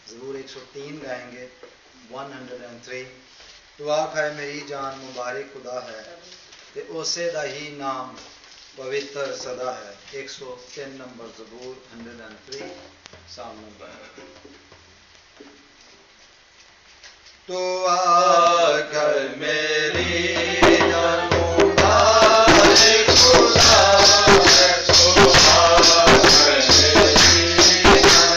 ضرور 103 گائیں گے. 103 تو آخ ہے میری جان مبارک خدا ہے تے اسے دا ہی نام پوتر صدا ہے. 103 نمبر زبور 103 سام نمبر. تو آخ ہے میری جان مبارک خدا ہے تو آخ ہے میری جان مبارک خدا ہے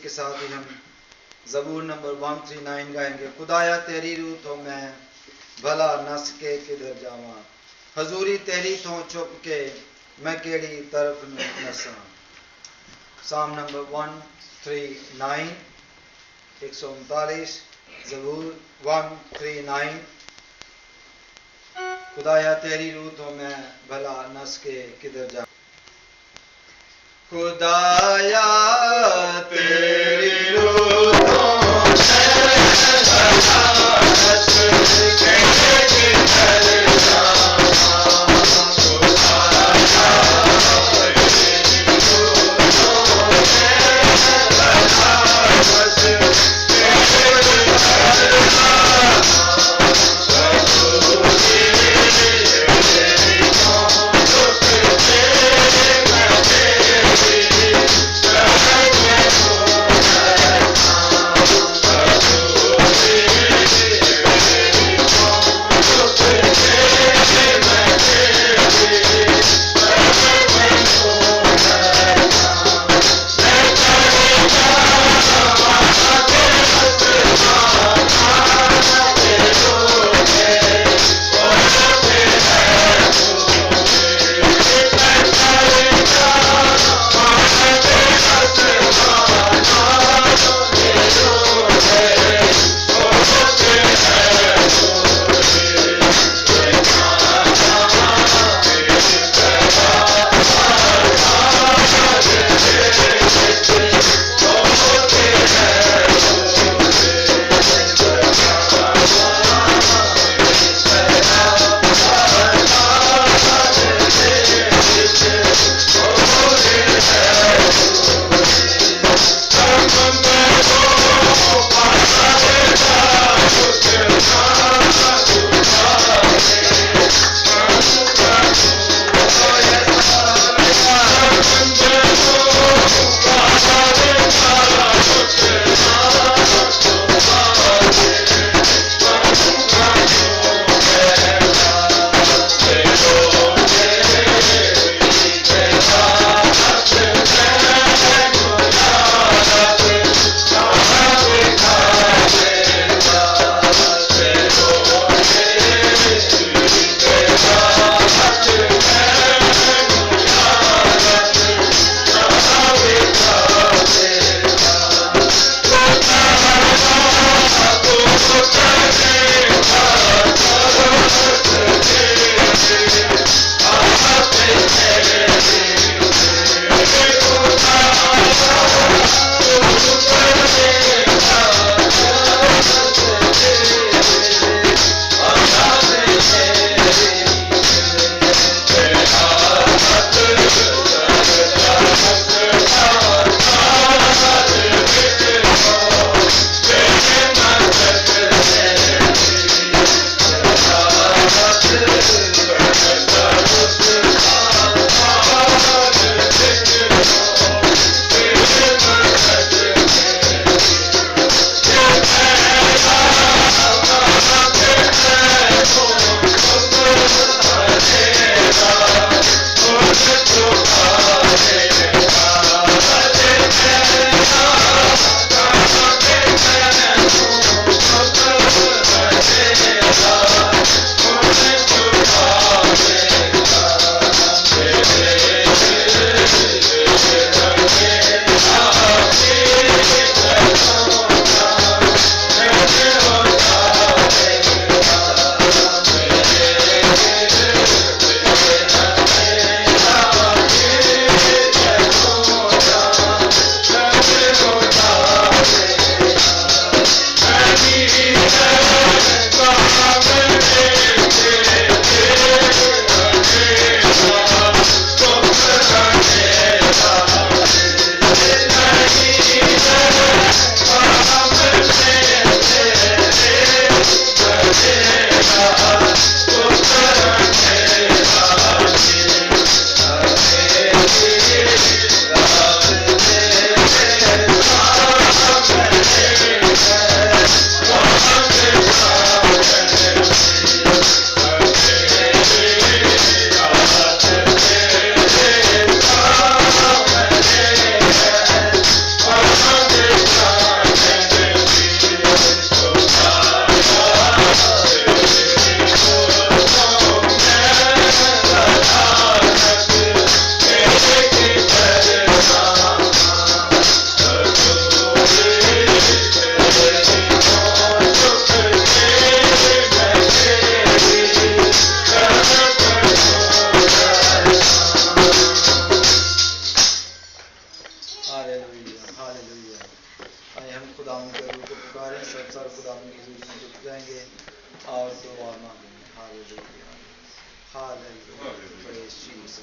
کے ساتھ ہی ہم زبور نمبر 139 گائیں گے. خدایا تیری روح تو میں بھلا نس کے کدھر جاواں, حضوری تیری تو چھپ کے میں کیڑی طرف نساں. سام نمبر 139 139 زبور 139. خدایا تیری روح تو میں بھلا نس کے کدھر جاواں. خدایا تیری روح تو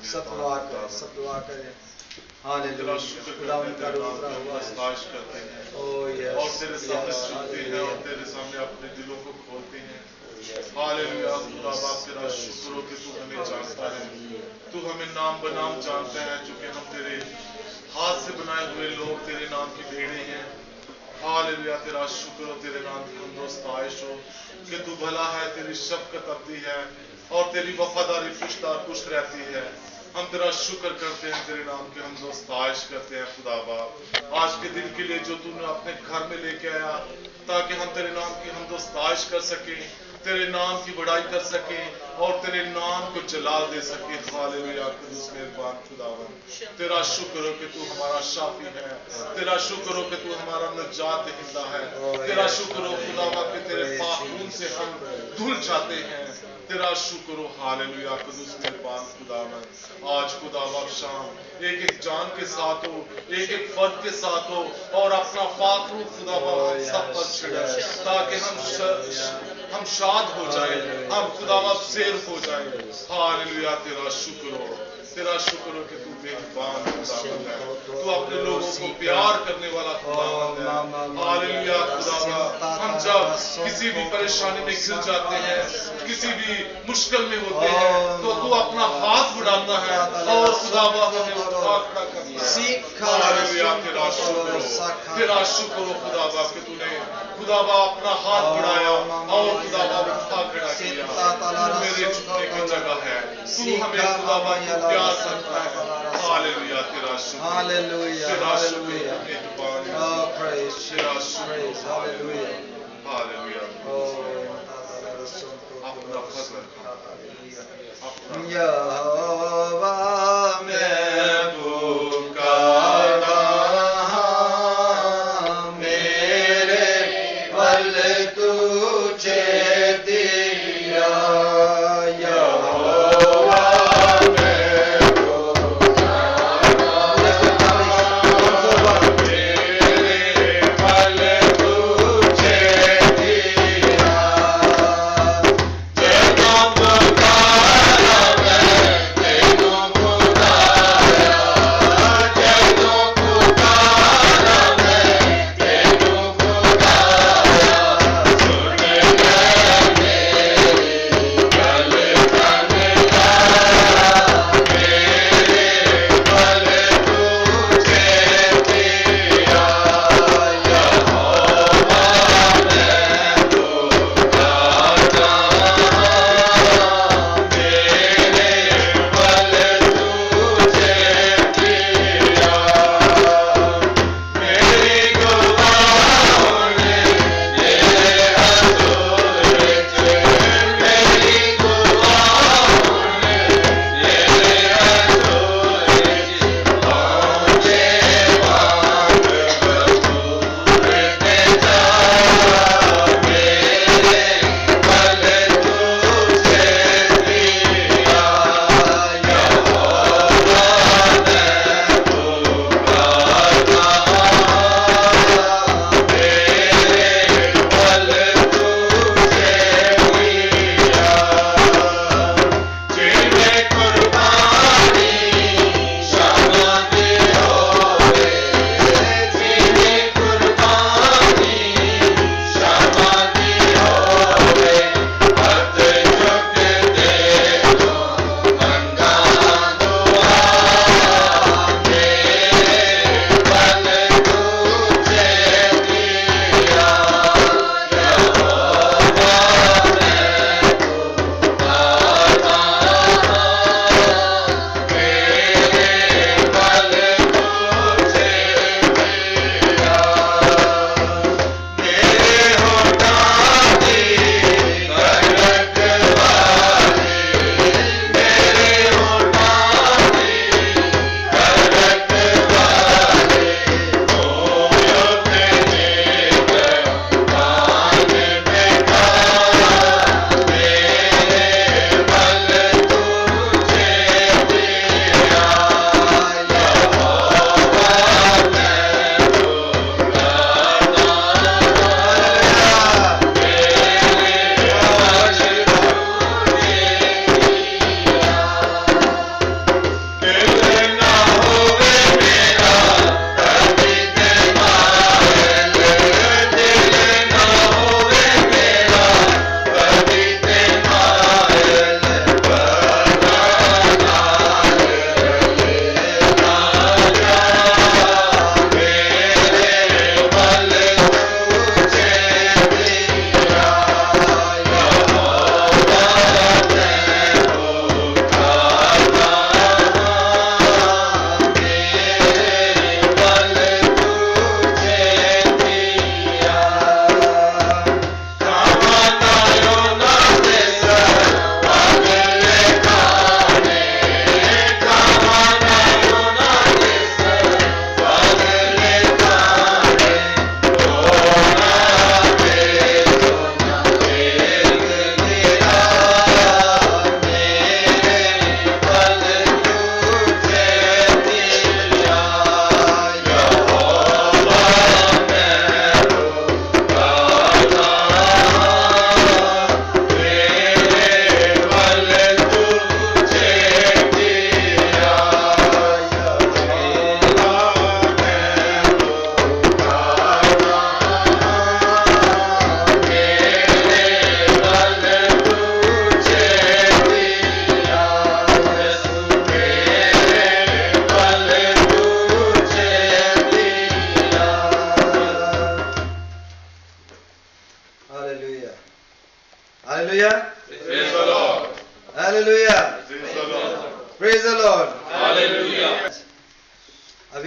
سب دعا کریں، سب دعا کریں. ہاللویا. خدا ان کا روح اترا ہوا ہے. اوہ یس. اور تیرے سامنے جھکتے ہیں اور تیرے سامنے اپنے دلوں کو کھولتے ہیں. ہاللویا. خدا باپ تیرا شکر ہو کہ تو ہمیں جانتا ہے، تو ہمیں نام بنام جانتا ہے، چونکہ ہم تیرے ہاتھ سے بنائے ہوئے لوگ تیرے نام کی بھیڑیں ہیں. ہاللویا. تیرا شکر ہو، تیرے نام کی حمد و ستائش ہو کہ تو بھلا ہے، تیری شفقت ابدی ہے اور تیری وفاداری پشت اور پشت رہتی ہے. ہم تیرا شکر کرتے ہیں، تیرے نام کی حمد و ستائش کرتے ہیں. خدا باپ آج کے دن کے لیے جو تو نے اپنے گھر میں لے کے آیا تاکہ ہم تیرے نام کی حمد و ستائش کر سکیں، تیرے نام کی بڑائی کر سکیں اور تیرے نام کو جلال دے سکیں. ہاللویا. قدوس مہربان خداوند تیرا شکر ہو کہ تو ہمارا شافی ہے، تیرا شکر ہو کہ تو ہمارا نجات دہندہ ہے. تیرا شکر ہو خداوند کہ تیرے پاک خون سے ہم دھل جاتے ہیں. تیرا شکر ہو. ہاللویا. قدوس مہربان خداوند آج خدا باپ شام ایک ایک جان کے ساتھ ہو، ایک ایک فرد کے ساتھ ہو اور اپنا پاک روح خدا باپ ہم سب پر چھڑے تاکہ ہم شاد ہو جائیں، ہم خدا باپ سیر ہو جائیں. ہاللویا. تیرا شکر ہو، تیرا شکر ہو کہ تو مہربان خداوند ہے، تو اپنے لوگوں کو پیار کرنے والا خداوند ہے. ہاللویا. خدا باپ ہم جب کسی بھی پریشانی میں گر جاتے ہیں، کسی بھی مشکل میں ہوتے ہیں تو تو اپنا ہاتھ بڑھاتا ہے اور خدا باپ ہمیں اٹھا کھڑا کرتا ہے. ہاللویا. تیرا شکر ہو، تیرا شکر ہو خدا باپ کہ تو نے خدا باپ اپنا ہاتھ بڑھایا اور خدا باپ اٹھا کھڑا کیا. میرے جھکنے کی جگہ ہے، تو ہمیں خدا باپ کو پیار کرتا ہے. ہاللویا. تیرا شکر، تیرا شکر مہربان، تیرا شکر. ہاللویا. اپنا فضل یہوہ میں پکارا میرے پل تجھے دیا. یہوہ میں پکارا میرے پل تجھے دیا. جب پکارا میں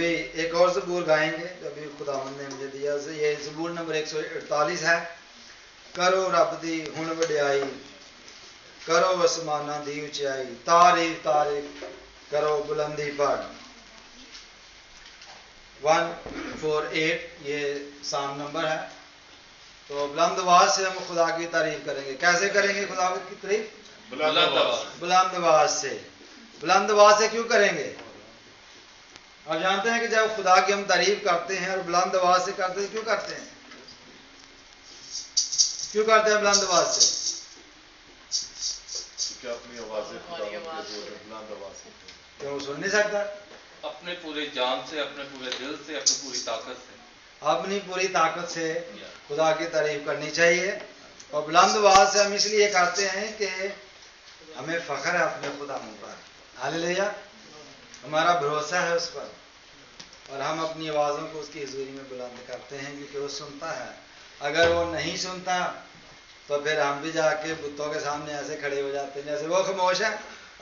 अभी एक और ज़बूर गाएंगे जो अभी खुदावंद ने मुझे दिया उसे, ये ज़बूर नंबर 148 है। करो रब दी हुण वड्याई, करो आसमाना दी उचाई, तारीफ तारीफ करो बुलंदी पर। 148 ये साम नंबर है। तो बुलंद आवाज से हम खुदा की तारीफ करेंगे। कैसे करेंगे खुदा की तारीफ? बुलंद आवाज से। बुलंद आवाज से क्यों करेंगे? आप जानते हैं कि जब खुदा की हम तारीफ करते हैं और बुलंद आवाज से करते हैं, क्यों करते हैं? क्यों करते हैं बुलंद आवाज से? क्या अपनी आवाज़ें बुलंद आवाज से क्यों सुन नहीं सकता? अपने पूरे जान से, अपने पूरे दिल से, अपनी पूरी ताकत से, अपनी पूरी ताकत से खुदा की तारीफ करनी चाहिए। और बुलंद आवाज से हम इसलिए करते हैं कि हमें फख्र है अपने खुदा पर। हालेलुया, हमारा भरोसा है उस पर और हम अपनी आवाज़ों को उसकी हुजूरी में बुलंद करते हैं क्योंकि वो सुनता है। अगर वो नहीं सुनता तो फिर हम भी जाके बुतों के सामने ऐसे खड़े हो जाते हैं जैसे वो खामोश है।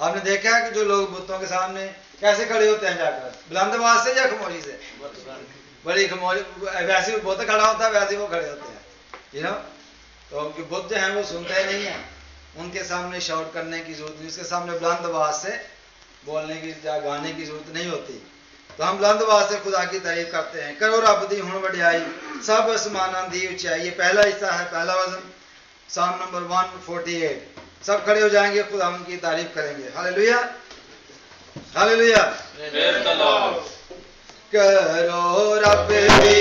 आपने देखा है कि जो लोग बुतों के सामने कैसे खड़े होते हैं जाकर, बुलंद आवाज से या खामोशी से? बड़ी खामोश, वैसे ही बुत खड़ा होता है वैसे ही वो खड़े होते हैं, यू नो। तो उनके बुत जो हैं वो सुनते नहीं हैं, उनके सामने शाउट करने की जरूरत नहीं, उसके सामने बुलंद आवाज से बोलने की या गाने की जरूरत नहीं होती। तो हम बुलंद आवाज से खुदा की तारीफ करते हैं। करो रब दी हुण वड्याई, सब आसमानां दी उचाई। ये पहला हिस्सा है, पहला वजन, साम नंबर 148। सब खड़े हो जाएंगे, खुदा की तारीफ करेंगे। Hallelujah, hallelujah. करो रब दी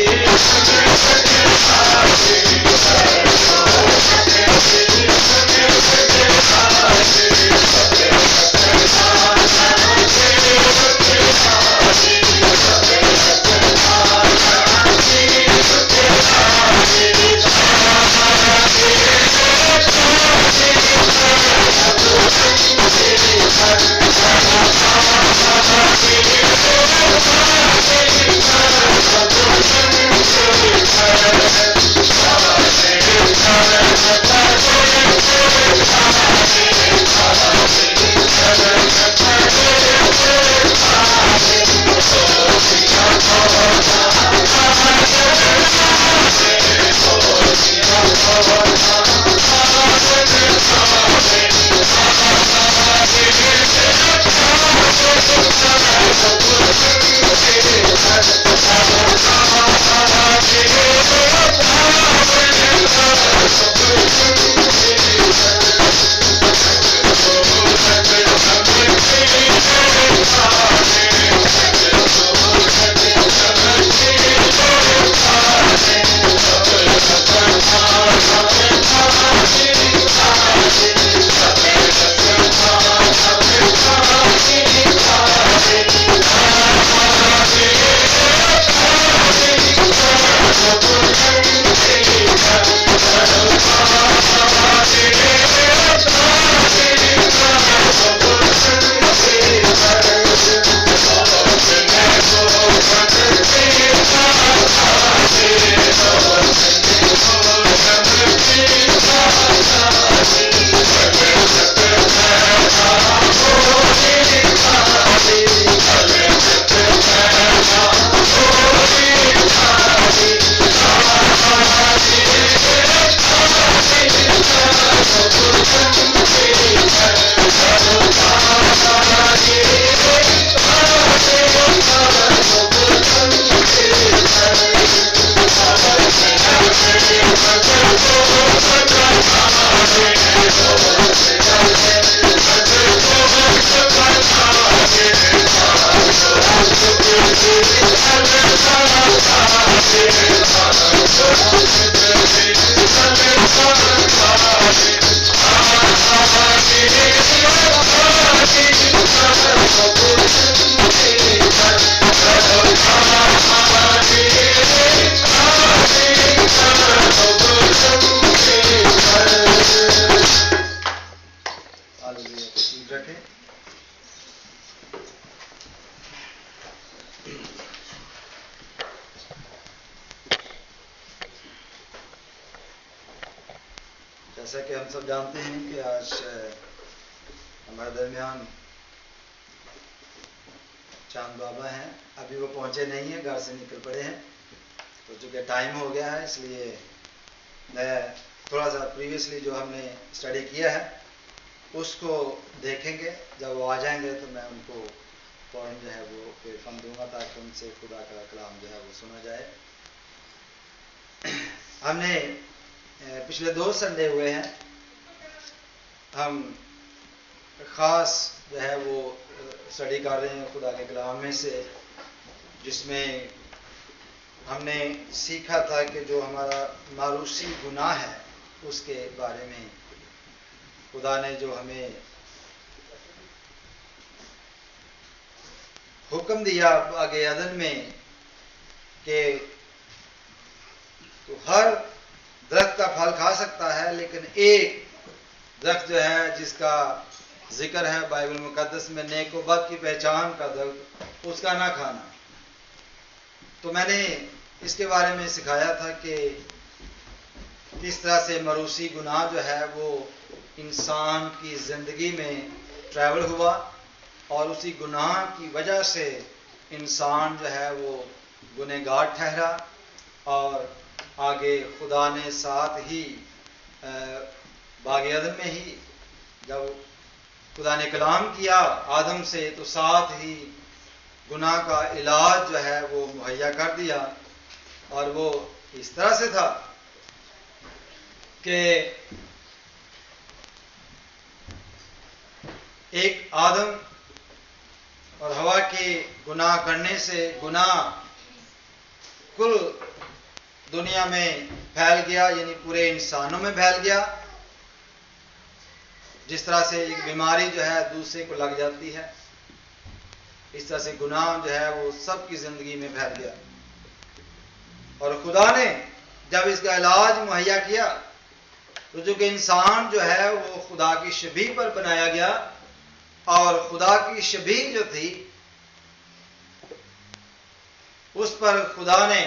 जैसा कि हम सब जानते हैं कि आज हमारे दरमियान شان بابا ہیں، ابھی وہ پہنچے نہیں ہیں، گھر سے نکل پڑے ہیں، تو چونکہ ٹائم ہو گیا ہے اس لیے میں تھوڑا سا پریویسلی جو ہم نے اسٹڈی کیا ہے اس کو دیکھیں گے. جب وہ آ جائیں گے تو میں ان کو فوراً جو ہے وہ فون دوں گا تاکہ ان سے خدا کا کلام جو ہے وہ سنا جائے. ہم نے پچھلے 2 سنڈے ہوئے ہیں، ہم خاص جو ہے وہ اسٹڈی کر رہے ہیں خدا کے کلام میں سے، جس میں ہم نے سیکھا تھا کہ جو ہمارا معروسی گناہ ہے اس کے بارے میں خدا نے جو ہمیں حکم دیا باغ عدن میں کہ تو ہر درخت کا پھل کھا سکتا ہے لیکن ایک درخت جو ہے جس کا ذکر ہے بائبل مقدس میں نیک و بد کی پہچان کا درخت، اس کا نہ کھانا. تو میں نے اس کے بارے میں سکھایا تھا کہ کس طرح سے معروسی گناہ جو ہے وہ انسان کی زندگی میں ٹریول ہوا اور اسی گناہ کی وجہ سے انسان جو ہے وہ گنہگار ٹھہرا، اور آگے خدا نے ساتھ ہی باغ عدن میں ہی جب خدا نے کلام کیا آدم سے تو ساتھ ہی گناہ کا علاج جو ہے وہ مہیا کر دیا. اور وہ اس طرح سے تھا کہ ایک آدم اور ہوا کے گناہ کرنے سے گناہ کل دنیا میں پھیل گیا، یعنی پورے انسانوں میں پھیل گیا. جس طرح سے ایک بیماری جو ہے دوسرے کو لگ جاتی ہے، اس طرح سے گناہ جو ہے وہ سب کی زندگی میں پھیل گیا. اور خدا نے جب اس کا علاج مہیا کیا تو جو کہ انسان جو ہے وہ خدا کی شبیہ پر بنایا گیا، اور خدا کی شبیہ جو تھی اس پر خدا نے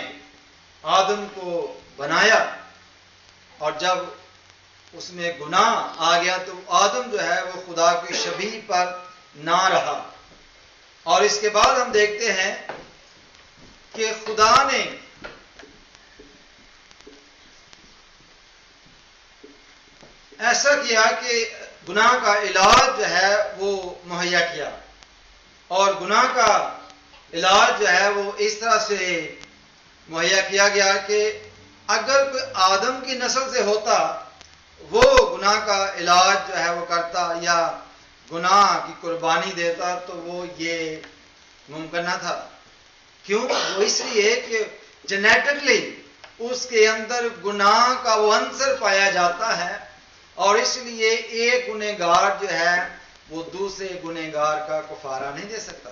آدم کو بنایا، اور جب اس میں گناہ آ گیا تو آدم جو ہے وہ خدا کی شبیہ پر نہ رہا. اور اس کے بعد ہم دیکھتے ہیں کہ خدا نے ایسا کیا کہ گناہ کا علاج جو ہے وہ مہیا کیا، اور گناہ کا علاج جو ہے وہ اس طرح سے مہیا کیا گیا کہ اگر کوئی آدم کی نسل سے ہوتا وہ گناہ کا علاج جو ہے وہ کرتا یا گناہ کی قربانی دیتا تو وہ یہ ممکن نہ تھا. کیوں؟ وہ اس لیے کہ جینیٹکلی اس کے اندر گناہ کا وہ عنصر پایا جاتا ہے، اور اس لیے ایک گنہگار جو ہے وہ دوسرے گنہگار کا کفارہ نہیں دے سکتا.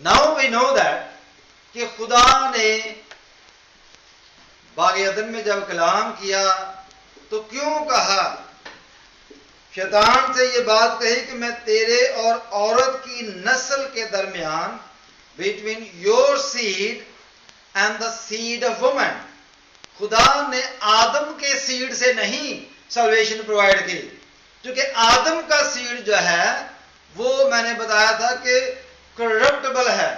Now we know that کہ خدا نے باغ عدن میں جب کلام کیا تو کیوں کہا، شیطان سے یہ بات کہی کہ میں تیرے اور عورت کی نسل کے درمیان between your seed and the seed of woman. خدا نے آدم کے سیڈ سے نہیں سلویشن پرووائڈ کی، کیونکہ آدم کا سیڈ جو ہے وہ میں نے بتایا تھا کہ کرپٹیبل ہے،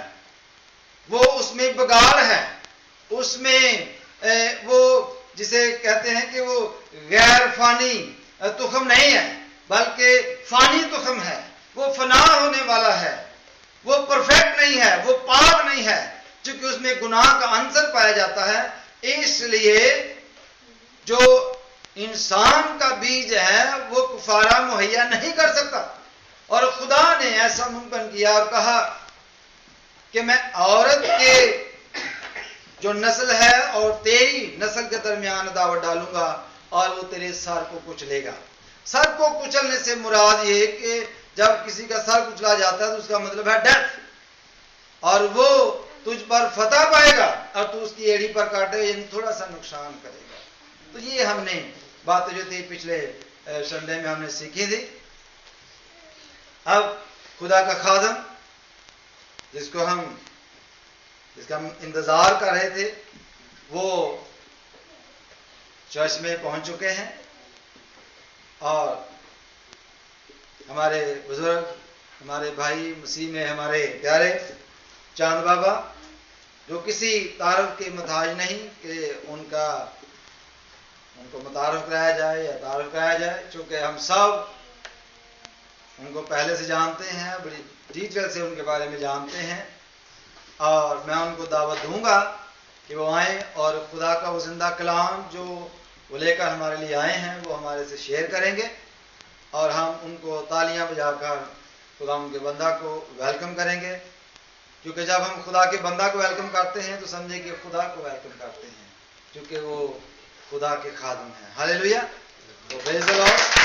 وہ اس میں بگاڑ ہے، اس میں وہ جسے کہتے ہیں کہ وہ غیر فانی تخم نہیں ہے بلکہ فانی تخم ہے، وہ فنا ہونے والا ہے، وہ پرفیکٹ نہیں ہے، وہ پاک نہیں ہے، چونکہ اس میں گناہ کا عنصر پایا جاتا ہے. اس لیے جو انسان کا بیج ہے وہ کفارہ مہیا نہیں کر سکتا، اور خدا نے ایسا ممکن کیا اور کہا کہ میں عورت کے جو نسل ہے اور تیری نسل کے درمیان عداوت ڈالوں گا اور وہ تیرے سر کو کچلے گا. سر کو کچلنے سے مراد یہ کہ جب کسی کا سر کچلا جاتا ہے تو اس کا مطلب ہے ڈیتھ، اور وہ تجھ پر فتح پائے گا اور تو اس کی ایڑی پر کاٹے گا، یعنی تھوڑا سا نقصان کرے گا. تو یہ ہم نے بات جو تھی پچھلے سنڈے میں ہم نے سیکھی تھی. اب خدا کا خادم جس کا ہم انتظار کر رہے تھے وہ چرچ میں پہنچ چکے ہیں، اور ہمارے بزرگ हमारे भाई मसीह में हमारे प्यारे चांद बाबा, जो किसी तारफ के मुताज नहीं कि उनको मुतारफ कराया जाए या तारफ कराया जाए, चूँकि हम सब उनको पहले से जानते हैं, बड़ी डिटेल से उनके बारे में जानते हैं। और मैं उनको दावत दूंगा कि वो आएँ और खुदा का वो जिंदा कलाम जो वो लेकर हमारे लिए आए हैं वो हमारे से शेयर करेंगे, और हम उनको तालियां बजाकर खुदा उनके बंदा को वेलकम करेंगे। क्योंकि जब हम खुदा के बंदा को वेलकम करते हैं तो समझे कि खुदा को वेलकम करते हैं, क्योंकि वो खुदा के खादिम हैं। हालेलुया। तो प्रेज़ द लॉर्ड।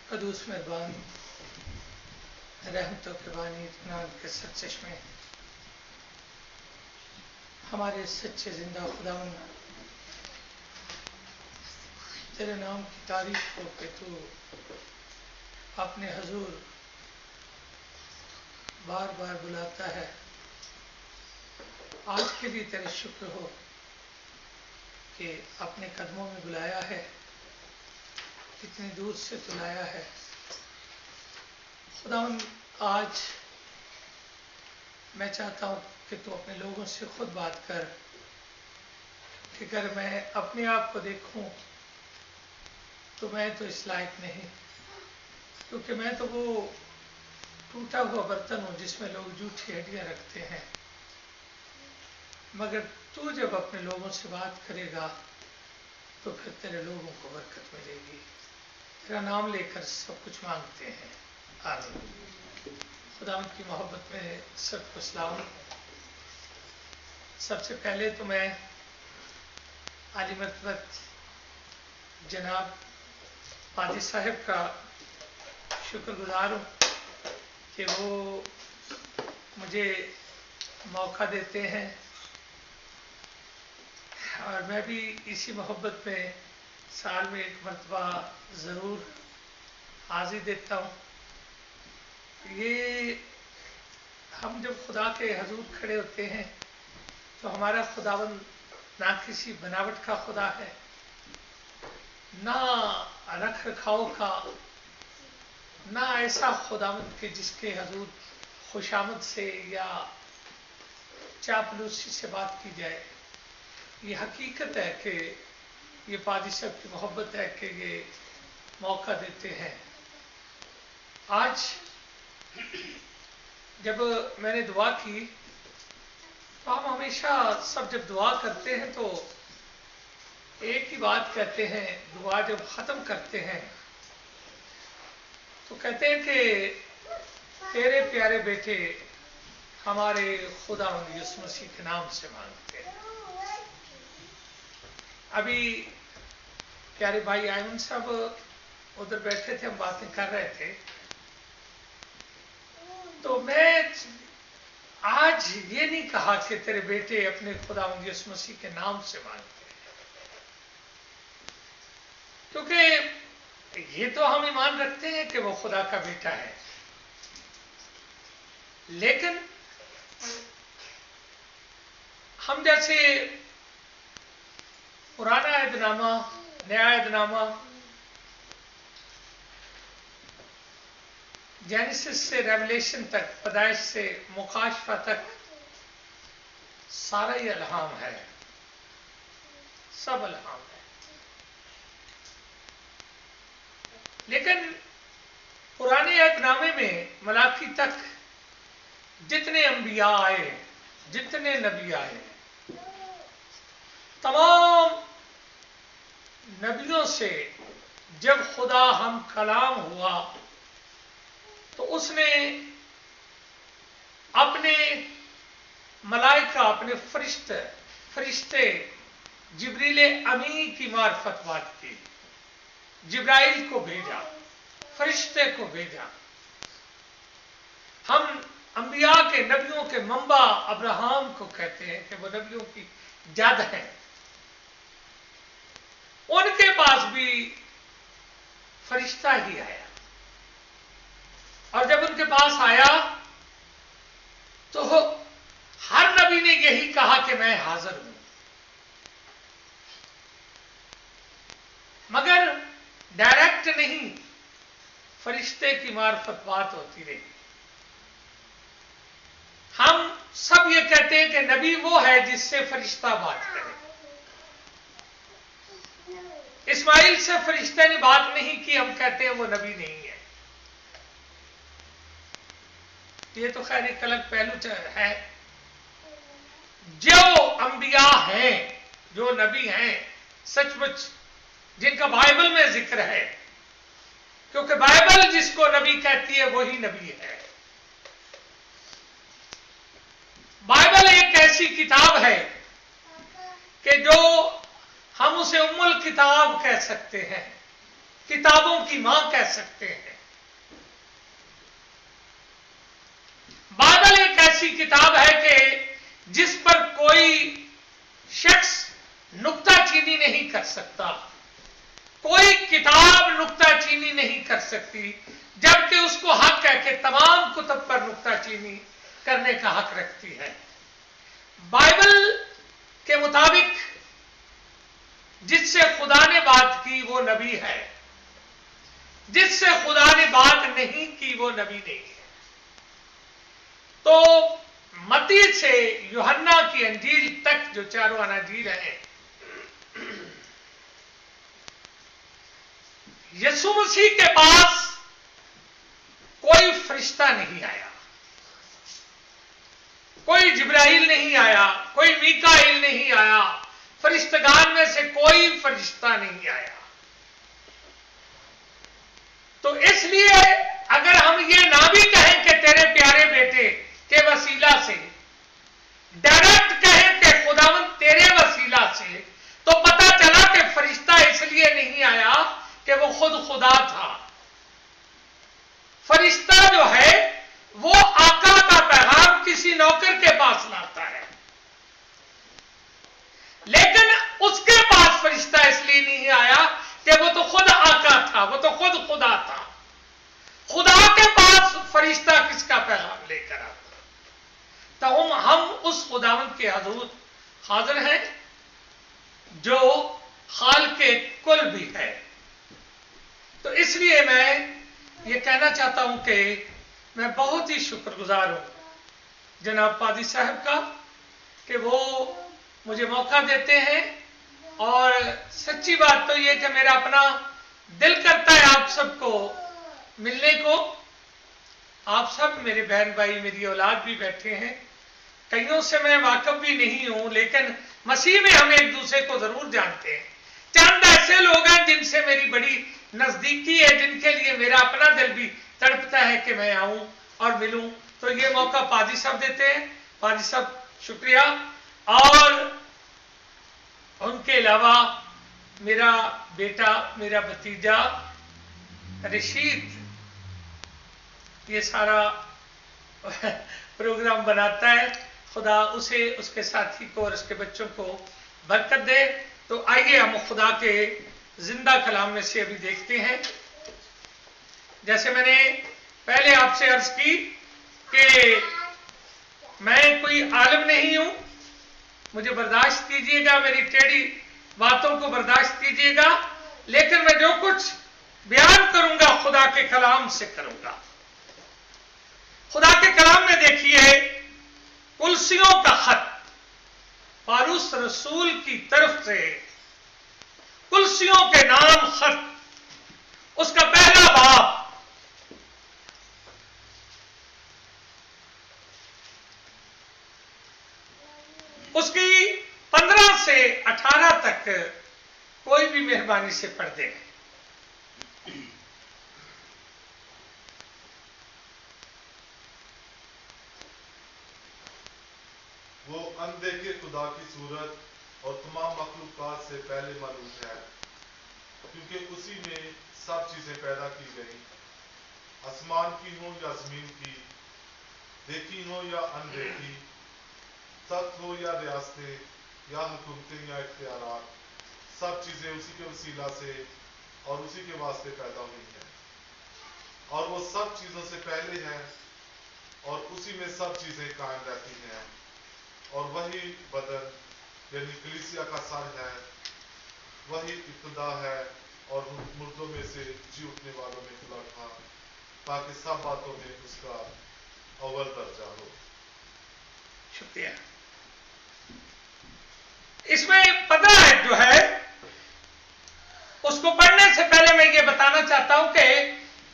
कदूस मेहरबान रहमतों के बानी इत्मीनान के सच्चे में हमारे सच्चे जिंदा खुदावन, तेरे नाम की तारीफ हो कि तू अपने हजूर बार बार बुलाता है। आज के लिए तेरे शुक्र हो कि अपने कदमों में बुलाया है, कितनी दूर से तो लाया है। खुदावन, आज मैं चाहता हूँ कि तू अपने लोगों से खुद बात कर कि अगर मैं अपने आप को देखूं तो मैं तो इस लायक नहीं, क्योंकि मैं तो वो टूटा हुआ बर्तन हूँ जिसमें लोग झूठी हड्डियाँ रखते हैं। मगर तू जब अपने लोगों से बात करेगा तो फिर तेरे लोगों को बरकत मिलेगी। तेरा नाम लेकर सब कुछ मांगते हैं, आमीन। खुदा की मोहब्बत में सबको सलाम। सबसे पहले तो मैं आली मरतबत जनाब पादी साहब का शुक्रगुजार हूँ कि वो मुझे मौका देते हैं, और मैं भी इसी मोहब्बत में साल में एक मरतबा ज़रूर हाजिर देता हूँ। ये हम जब खुदा के हजूर खड़े होते हैं तो हमारा खुदावन ना किसी बनावट का खुदा है, ना रख रखाव का, ना ऐसा खुदावन के जिसके हजूर खुशामद से या चापलूसी से बात की जाए। ये हकीकत है कि ये पादी साहब की मोहब्बत है कि ये मौका देते हैं। आज जब मैंने दुआ की तो हम हमेशा सब जब दुआ करते हैं तो एक ही बात कहते हैं, दुआ जब ख़त्म करते हैं तो कहते हैं कि तेरे प्यारे बेटे हमारे खुदा यीशु मसीह के नाम से मांगते हैं। अभी प्यारे भाई आयमन साहब उधर बैठे थे, हम बातें कर रहे थे, तो मैं आज ये नहीं कहा कि तेरे बेटे अपने खुदा यीशु मसीह के नाम से मांगते हैं, क्योंकि ये तो हम ईमान रखते हैं कि वो खुदा का बेटा है, लेकिन हम जैसे पुराना अहदनामा, नया अहदनामा, जेनेसिस से रेवलेशन तक, पैदाइश से मुकाशफा तक सारा ही अलहाम है, सब अलहाम है। लेकिन पुराने अहदनामे में मलाकी तक जितने अंबिया आए, जितने नबी आए, तमाम नबियों से जब खुदा हम कलाम हुआ तो उसने अपने मलाइका, अपने फरिश्ते जिब्रील अमी की मार्फत बात की, जिब्राइल को भेजा, फरिश्ते को भेजा। हम अंबिया के, नबियों के मंबा अब्राहम को कहते हैं कि वो नबियों की जद है। उनके पास भी फरिश्ता ही आया, और जब उनके पास आया तो हर नबी ने यही कहा कि मैं हाजिर हूं, मगर डायरेक्ट नहीं, फरिश्ते की मार्फत बात होती रही। हम सब ये कहते हैं कि नबी वो है जिससे फरिश्ता बात करे। इस्माइल से फरिश्ते ने बात नहीं की, हम कहते हैं वो नबी नहीं है। ये तो खैर एक अलग पहलू है। जो अंबिया हैं, जो नबी हैं सचमुच, जिनका बाइबल में जिक्र है, क्योंकि बाइबल जिसको नबी कहती है वही नबी है। बाइबल एक ऐसी किताब है कि जो हम उसे उम्मुल किताब कह सकते हैं, किताबों की मां कह सकते हैं। बाइबल एक ऐसी किताब है कि जिस पर कोई शख्स नुक्ताचीनी नहीं कर सकता, कोई किताब नुक्ताचीनी नहीं कर सकती, जबकि उसको हक है कि तमाम कुतुब पर नुक्ताचीनी करने का हक रखती है। बाइबल के मुताबिक जिससे खुदा ने बात की वो नबी है, जिससे खुदा ने बात नहीं की वो नबी नहीं है। तो मत्ती से यूहन्ना की अंजील तक जो चारों अनाजील हैं, यीशु मसीह के पास कोई फरिश्ता नहीं आया, कोई जिब्राइल नहीं आया, कोई मीकाइल नहीं आया, फरिश्तगान में से कोई फरिश्ता नहीं आया। तो इसलिए अगर हम ये ना भी कहें कि तेरे प्यारे बेटे के वसीला से, डायरेक्ट कहें कि खुदावंद तेरे वसीला से, तो पता चला कि फरिश्ता इसलिए नहीं आया कि वो खुद खुदा था। फरिश्ता जो है वो आका का पैगाम किसी नौकर के पास लाता है, लेकिन उसके पास फरिश्ता इसलिए नहीं आया कि वो तो खुद आका था, वो तो खुद खुदा था। खुदा के पास फरिश्ता किसका पैगाम लेकर आता? तो हम उस खुदावंद के हजूर हाजिर हैं जो खालिक़े कुल भी है। तो इसलिए मैं ये कहना चाहता हूं कि मैं बहुत ही शुक्रगुजार हूं जनाब पादी साहब का कि वो मुझे मौका देते हैं, और सच्ची बात तो ये कि मेरा अपना दिल करता है आप सबको मिलने को। आप सब मेरे बहन भाई, मेरी औलाद भी बैठे हैं, कईयों से मैं वाकिफ भी नहीं हूं, लेकिन मसीह में हम एक दूसरे को जरूर जानते हैं। चंद ऐसे लोग हैं जिनसे मेरी बड़ी नजदीकी है, जिनके लिए मेरा अपना दिल भी तड़पता है कि मैं आऊं और मिलूं। तो ये मौका पादी साहब देते हैं। पादी साहब शुक्रिया। और उनके अलावा मेरा बेटा, मेरा भतीजा रशीद ये सारा प्रोग्राम बनाता है। खुदा उसे, उसके साथी को और उसके बच्चों को बरकत दे। तो आइए हम खुदा के जिंदा कलाम में से अभी देखते हैं। जैसे मैंने पहले आपसे अर्ज की कि मैं कोई आलिम नहीं हूं, मुझे बर्दाश्त कीजिएगा, मेरी टेढ़ी बातों को बर्दाश्त कीजिएगा, लेकिन मैं जो कुछ बयान करूंगा खुदा के कलाम से करूंगा। खुदा के कलाम में देखिए कुलसियों का खत पारूस रसूल की तरफ से, कुलसियों के नाम खत, उसका पहला बाब, उसकी 15 से 18 तक कोई भी मेहरबानी से पढ़ दे। वो अनदेखे खुदा की सूरत और तमाम मखलूकात से पहले मालूम है, क्योंकि उसी में सब चीजें पैदा की गई, आसमान की हो या जमीन की, देखी हो या अनदेखी, तख्त हो या रियासतें या हुकूमतें या इख्तियारात, सब चीजें उसी के वसीला से और उसी के वास्ते पैदा हुई हैं, और वो सब चीजों से पहले है और उसी में सब चीजें कायम रहती हैं, और वही बदन यानी कलीसिया का सर है, वही इब्तिदा है और मुर्दों में से जी उठने वालों में खुला था, ताकि सब बातों में उसका अव्वल दर्जा हो। शुक्रिया। इसमें 15 जो है उसको पढ़ने से पहले मैं ये बताना चाहता हूं कि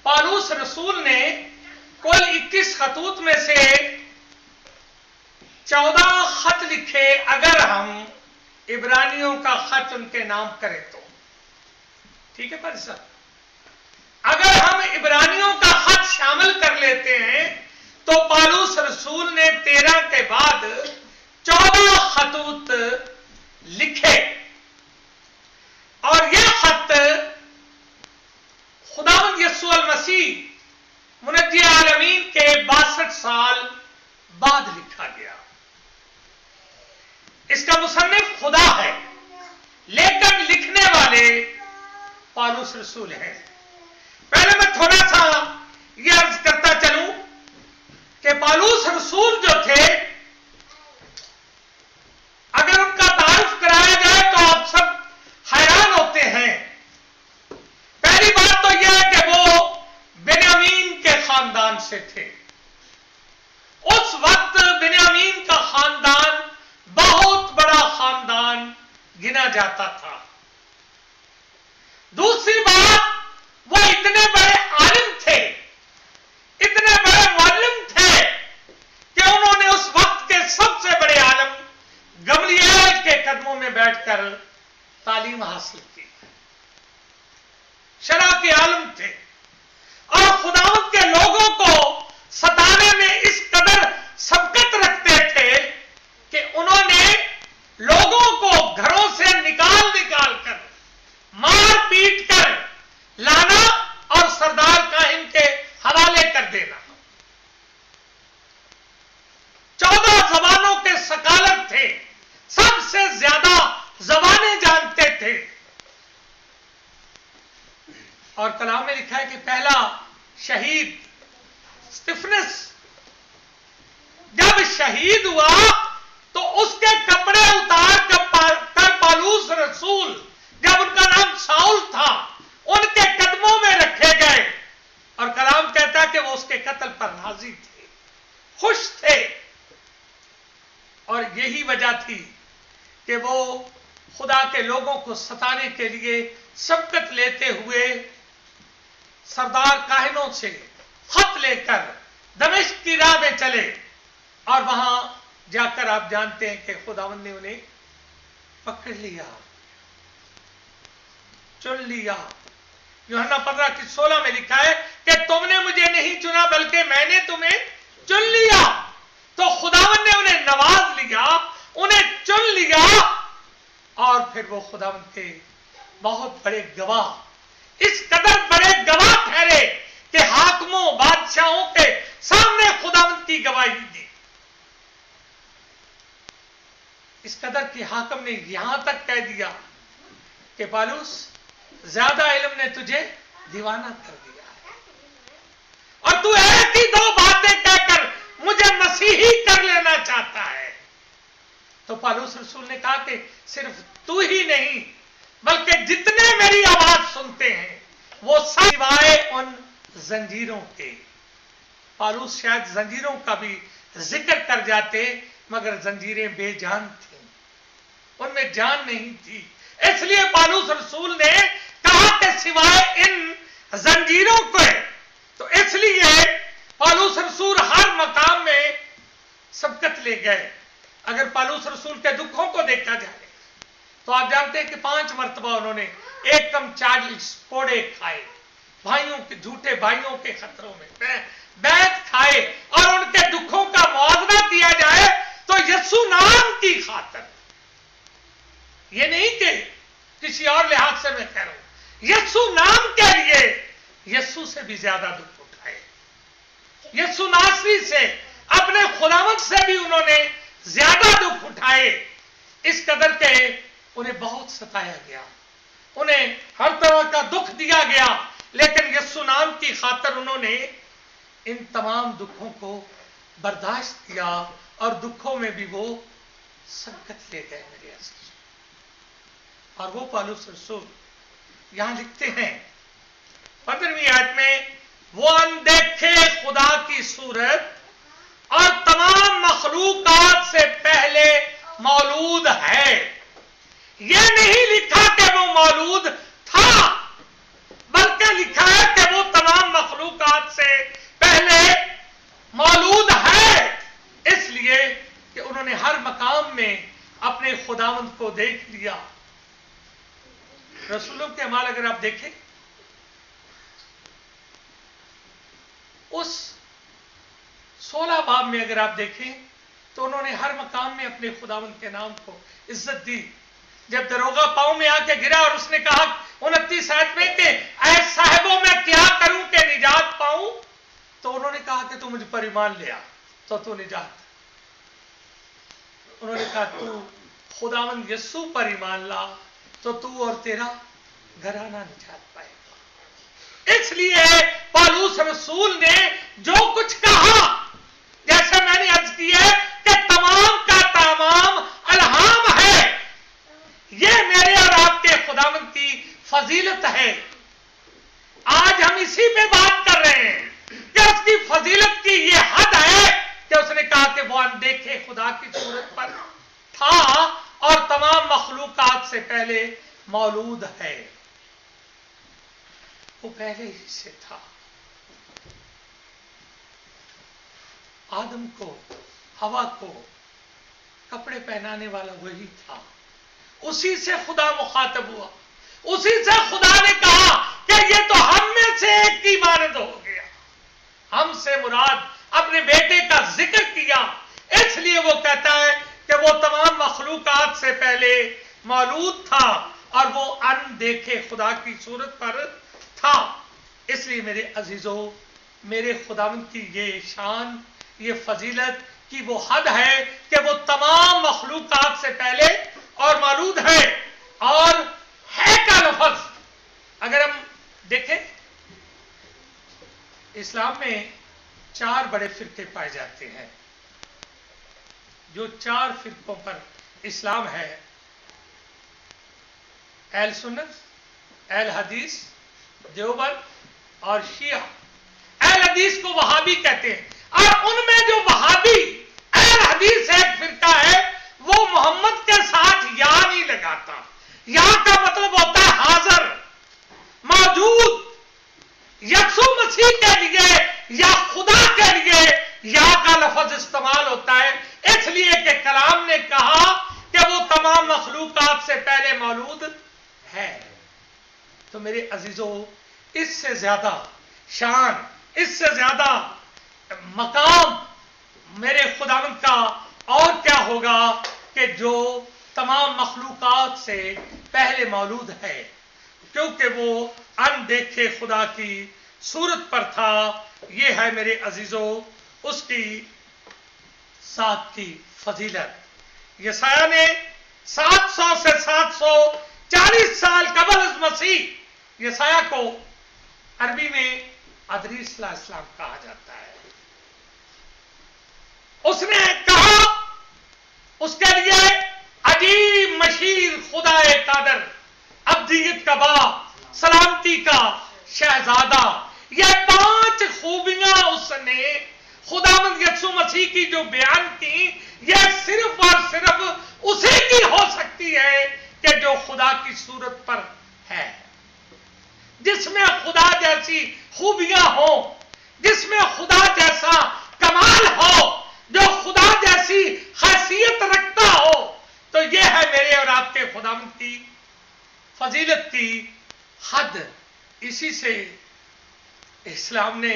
पौलुस रसूल ने कुल 21 खतूत में से 14 खत लिखे, अगर हम इब्रानियों का खत उनके नाम करें तो। ठीक है भाई साहब, अगर हम इब्रानियों का खत शामिल कर लेते हैं तो पौलुस रसूल ने 13 के बाद 14 खतूत लिखे, और यह खत खुदावंद यीशु मसीह मुनज्जी आलमीन के 62 साल बाद लिखा गया। इसका मुसन्निफ खुदा है, लेकिन लिखने वाले पौलुस रसूल हैं। पहले मैं थोड़ा सा यह अर्ज करता चलूं कि पौलुस रसूल जो थे, अगर उनका तारुफ कराया जाए तो आप सब हैरान होते हैं। पहली बात तो यह है कि वो बिन्यामीन के खानदान से थे। उस वक्त बिन्यामीन का खानदान बहुत बड़ा खानदान गिना जाता था। दूसरी बात, वो इतने बड़े आलिम थे, इतने बड़े मुअल्लिम थे कि उन्होंने उस वक्त के सबसे बड़े आलिम गमलीएल के कदमों में बैठकर तालीम हासिल की। शरअ के आलिम थे और खुदावंद के लोगों को सताने में इस कदर सबकत रखते थे कि उन्होंने लोगों को घरों से निकाल कर मार पीट कर लाना और सरदार काहिन के हवाले कर देना। 14 जबानों के सकालत थे, सबसे ज्यादा जबानें जानते थे। और कलाम में लिखा है कि पहला शहीद स्टिफनस जब शहीद हुआ तो उसके कपड़े उतार कर पौलुस रसूल, जब उनका नाम शाऊल था, उनके कदमों में रखे गए। और कलाम कहता है कि वो उसके कत्ल पर राजी थे, खुश थे। और यही वजह थी कि वो खुदा के लोगों को सताने के लिए सबकत लेते हुए सरदार काहिनों से खत लेकर दमिश्क की राह में चले, और वहां जाकर आप जानते हैं कि खुदावंद ने उन्हें पकड़ लिया, चुन लिया। यूहन्ना 15:16 में लिखा है कि तुमने मुझे नहीं चुना बल्कि मैंने तुम्हें चुन लिया। तो खुदावंद ने उन्हें नवाज लिया, उन्हें चुन लिया, और फिर वो खुदावंद के बहुत बड़े गवाह, इस कदर बड़े गवाह ठहरे कि हाकिमों बादशाहों के सामने खुदावंद की गवाही दी। इस कदर कि हाकिम ने यहां तक कह दिया कि पौलुस, ज्यादा इल्म ने तुझे दीवाना कर दिया है, और तू एक ही 2 बातें कहकर मुझे मसीही कर लेना चाहता है। तो पौलुस रसूल ने कहा कि सिर्फ तू ही नहीं बल्कि जितने मेरी आवाज सुनते हैं वो सब सिवाय उन जंजीरों के। पौलुस शायद जंजीरों का भी जिक्र कर जाते, मगर जंजीरें बेजान थी, उनमें जान नहीं थी। इसलिए पौलुस रसूल ने कहा कि सिवाय इन जंजीरों को। तो इसलिए पौलुस रसूल हर मकाम में सबकत ले गए। अगर पौलुस रसूल के दुखों को देखा जाए तो आप जानते हैं कि 5 मरतबा उन्होंने 1:40 कोड़े खाए, भाइयों के झूठे भाइयों के खतरों में बैत खाए, और उनके दुखों का मुआवजा किया जाए तो यीशु नाम की खातिर। ये नहीं कि किसी और लिहाज से मैं कह रहा हूं, यीशु नाम के लिए यीशु से भी ज्यादा दुख उठाए। यीशु नासरी से, अपने खुदावंद से भी उन्होंने ज्यादा दुख उठाए। इस कदर के उन्हें बहुत सताया गया। उन्हें हर तरह का दुख दिया गया, लेकिन यीशु नाम की खातिर उन्होंने इन तमाम दुखों को बर्दाश्त किया और दुखों में भी वो संकट ले गए मेरे अजीज। और वो पौलुस रसूल यहां लिखते हैं 15वीं आयत में, वो अनदेखे खुदा की सूरत और तमाम मखलूकात से पहले मौजूद है। यह नहीं लिखा कि वो मौजूद था, बल्कि लिखा है कि वो तमाम मखलूकात से पहले मौजूद है, इसलिए कि उन्होंने हर मकाम में अपने खुदावंद को देख लिया। रसूलों के अमाल अगर आप देखें, उस 16 बाब में अगर आप देखें तो उन्होंने हर मकाम में अपने खुदावंद के नाम को इज्जत दी। जब दरोगा पांव में आके गिरा और उसने कहा 29 आयत में कि ऐ साहिबों मैं क्या करूं कि निजात पाऊं, तो उन्होंने कहा कि तू मुझ पर ईमान ले आ तो तू निजात। उन्होंने कहा तू खुदावंद यीशु पर ईमान ला तो तू और तेरा घराना निजात पाएगा। इसलिए पौलुस रसूल ने जो कुछ कहा, जैसे मैंने अर्ज किया है कि तमाम का तमाम अलहाम है, ये मेरे और आपके खुदावंद की फजीलत है। आज हम इसी पे बात कर रहे हैं कि उसकी फजीलत की ये हद है कि उसने कहा कि वो अनदेखे खुदा की सूरत पर था और तमाम मखलूकात से पहले मौजूद है। वो पहले ही से था। आदम को, हवा को कपड़े पहनाने वाला वही था। उसी से खुदा मुखातब हुआ, उसी से खुदा ने कहा कि ये तो हम में से एक की मानद हो गया। हमसे मुराद अपने बेटे का जिक्र किया, इसलिए वो कहता है कि वो तमाम मखलूकात से पहले मौजूद था और वो अनदेखे खुदा की सूरत पर था। इसलिए मेरे अजीजों, मेरे खुदावंद की ये शान, ये फजीलत की वो हद है कि वो तमाम मखलूकात से पहले और मौजूद है। और है का लफ्ज अगर हम देखें, इस्लाम में 4 बड़े फिरके पाए जाते हैं। जो 4 फिरकों पर इस्लाम है, अहल सुन्नत, अहल हदीस, देवबंद और शिया। अहल हदीस को वहाबी कहते हैं, और उनमें जो वहाबी अहल हदीस एक फिरका है, वो मोहम्मद के साथ या नहीं लगाता। या का मतलब होता है हाजिर, मौजूद। यीशु मसीह के लिए या खुदा के लिए या का लफ्ज इस्तेमाल होता है, इसलिए कि कलाम ने कहा कि वो तमाम मखलूकात से पहले मौजूद है। तो मेरे अजीजों, इससे ज्यादा शान, इससे ज्यादा मकाम मेरे खुदावंद का और क्या होगा कि जो तमाम मखलूकात से पहले मौजूद है, क्योंकि वो अनदेखे खुदा की सूरत पर था। ये है मेरे अजीजों उसकी साथ की फजीलत। यसाया ने 700 से 740 साल कबल मसीह, यसाया को अरबी में अदरीस अलैहिस्सलाम कहा जाता है। उसने कहा, उसके लिए अजीब मशीर खुदाए कादर, अब्दियत का बाप, सलामती का शहजादा, ये 5 खूबियां उसने खुदावंद यीशु मसीह की जो बयान की, यह सिर्फ और सिर्फ उसी की हो सकती है कि जो खुदा की सूरत पर है, जिसमें खुदा जैसी खूबियां हो, जिसमें खुदा जैसा कमाल हो, जो खुदा जैसी खासियत रखता हो। तो यह है मेरे और आपके खुदावंद की फजीलत की हद। इसी से इस्लाम ने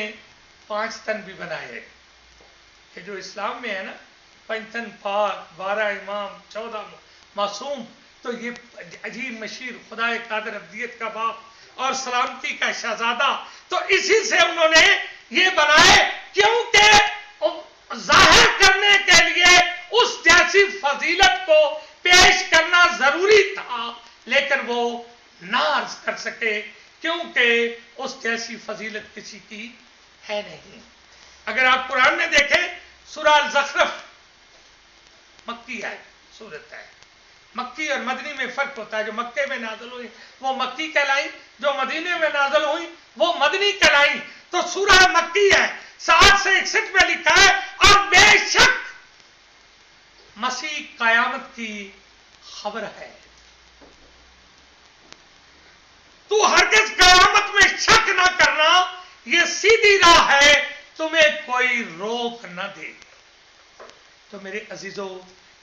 5 तन भी बनाए कि जो इस्लाम में है ना, 5 तन पाक, 12 इमाम, 14 मासूम। तो ये अजीब मशीर खुदाए कादर, अब्दियत का बाप और सलामती का शहजादा, तो इसी से उन्होंने ये बनाए, क्योंकि जाहिर करने के लिए उस जैसी फजीलत को पेश करना जरूरी था, लेकिन वो ना अर्ज कर सके, क्योंकि उस जैसी फजीलत किसी की है नहीं। अगर आप कुरान में देखें, सूरह अल-ज़ख़रफ़ मक्की है सूरत है। मक्की और मदनी में फर्क होता है। जो मक्के में नाज़िल हुई वो मक्की कहलाई, जो मदीने में नाज़िल हुई वो मदनी कहलाई। तो सूरह मक्की है, 7 से 61 में लिखा है, और बेशक मसीह कयामत की खबर है। तू हरगिज़ कयामत में शक ना करना, ये सीधी राह है, तुम्हें कोई रोक न दे। तो मेरे अजीजों,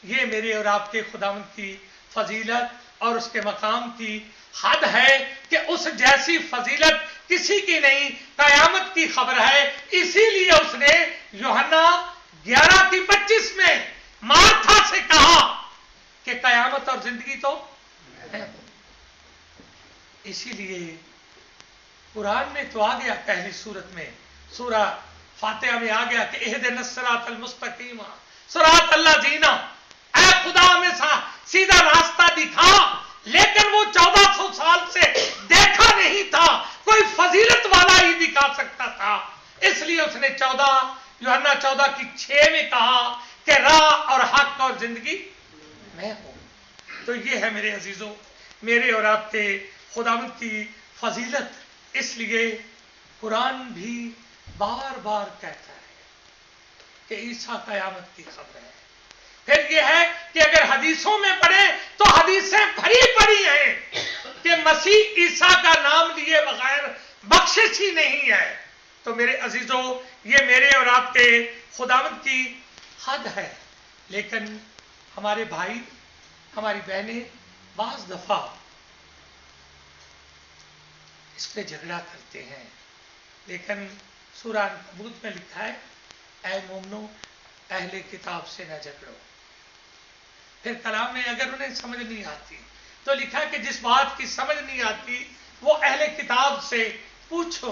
ये मेरे और आपके खुदावंद की फजीलत और उसके मकाम की हद है कि उस जैसी फजीलत किसी की नहीं, कयामत की खबर है। इसीलिए उसने यूहन्ना 11:25 में मार्था से कहा कि कयामत और जिंदगी तो है। इसीलिए कुरान में तो आ गया, पहली सूरत में, सूरह फातिहा में आ गया कि इहदिनस सिरातल मुस्तकीम, सिरात अल्लाह जीना, ऐ खुदा हमें सीधा रास्ता दिखा। लेकिन वो 1400 साल से देखा नहीं था, कोई फजीलत वाला ही दिखा सकता था। इसलिए उसने यूहन्ना 14:6 में कहा कि राह और हक और जिंदगी मैं हूं। तो ये है मेरे अजीजों, मेरे और आपके खुदावंद की फजीलत। इसलिए कुरान भी बार बार कहता है कि ईसा कयामत की खबर है। फिर यह है कि अगर हदीसों में पढ़े तो हदीसें भरी पड़ी हैं कि मसीह ईसा का नाम लिए बगैर बख्शिश ही नहीं है। तो मेरे अजीजों, ये मेरे और आपके खुदावंद की हद है। लेकिन हमारे भाई, हमारी बहनें बाज दफा इस पे झगड़ा करते हैं। लेकिन सूरह अनकबूत में लिखा है, ऐ मोमनो, अहले किताब से न झगड़ो। फिर कलाम में अगर उन्हें समझ नहीं आती तो लिखा कि जिस बात की समझ नहीं आती वो अहले किताब से पूछो।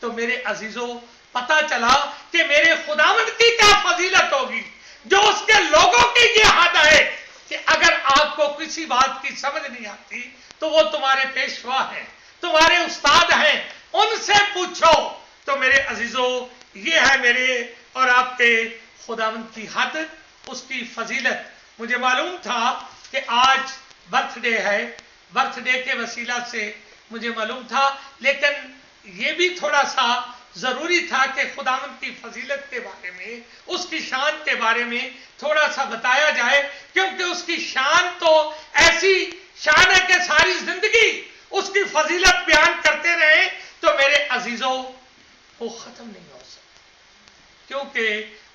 तो मेरे अजीजों, पता चला कि मेरे खुदावंद की क्या फजीलत होगी, जो उसके लोगों की ये हद है कि अगर आपको किसी बात की समझ नहीं आती तो वो तुम्हारे पेशवा हैं, तुम्हारे उस्ताद हैं, उनसे पूछो। तो मेरे अजीजों, ये है मेरे और आपके खुदावंद की हद, उसकी फजीलत। मुझे मालूम था कि आज बर्थडे है, बर्थडे के वसीला से मुझे मालूम था, लेकिन ये भी थोड़ा सा जरूरी था कि खुदावंद की फजीलत के बारे में, उसकी शान के बारे में थोड़ा सा बताया जाए, क्योंकि उसकी शान तो ऐसी शान है कि सारी जिंदगी उसकी फजीलत बयान करते रहे तो मेरे अजीजों वो खत्म नहीं हो सकती। क्योंकि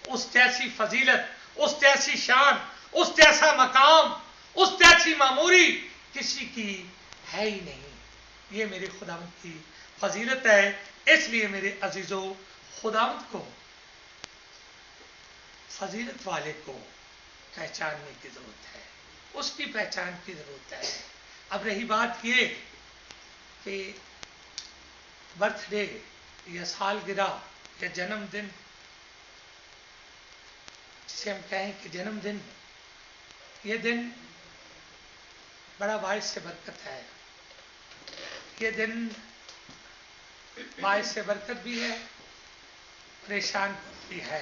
उस जैसी फजीलत, उस जैसी शान, उस जैसा मकाम, उस जैसी मामूरी किसी की है ही नहीं। ये मेरे खुदावंद की फजीलत है। इसलिए मेरे अजीजों, खुदावंद को, फजीलत वाले को पहचानने की जरूरत है, उसकी पहचान की जरूरत है। अब रही बात ये कि बर्थडे या सालगिरह या जन्मदिन, जिसे हम कहें कि जन्मदिन, ये दिन बड़ा बाइस से बरकत है। ये दिन बाइस से बरकत भी है, परेशान भी है।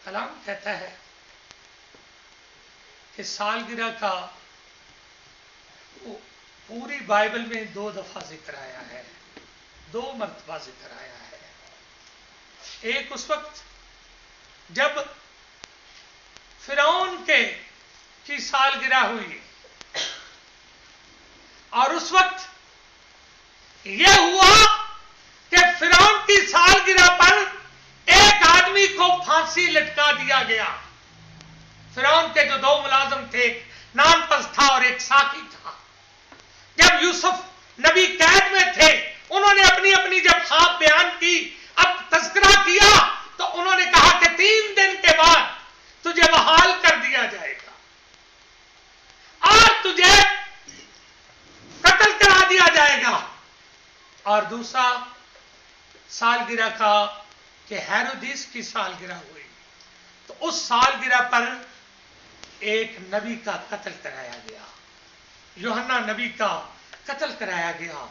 कलाम कहता है कि सालगिरह का पूरी बाइबल में 2 दफा जिक्र आया है, 2 मर्तबा जिक्र आया है। एक उस वक्त जब फिरौन की सालगिरह हुई, और उस वक्त यह हुआ कि फिरौन की सालगिरह पर एक आदमी को फांसी लटका दिया गया। फिरौन के जो 2 मुलाजिम थे, एक नानपस था और एक साकी था। जब यूसुफ नबी कैद में थे, उन्होंने अपनी अपनी जब ख्वाब बयान की, अब तज़किरा किया, तो उन्होंने कहा कि 3 दिन के बाद तुझे बहाल कर दिया जाएगा और तुझे कत्ल करा दिया जाएगा। और दूसरा सालगिरह का कि हेरोदिस की सालगिरह हुई, तो उस सालगिरह पर एक नबी का कत्ल कराया गया। यूहन्ना नबी का कत्ल कराया गया।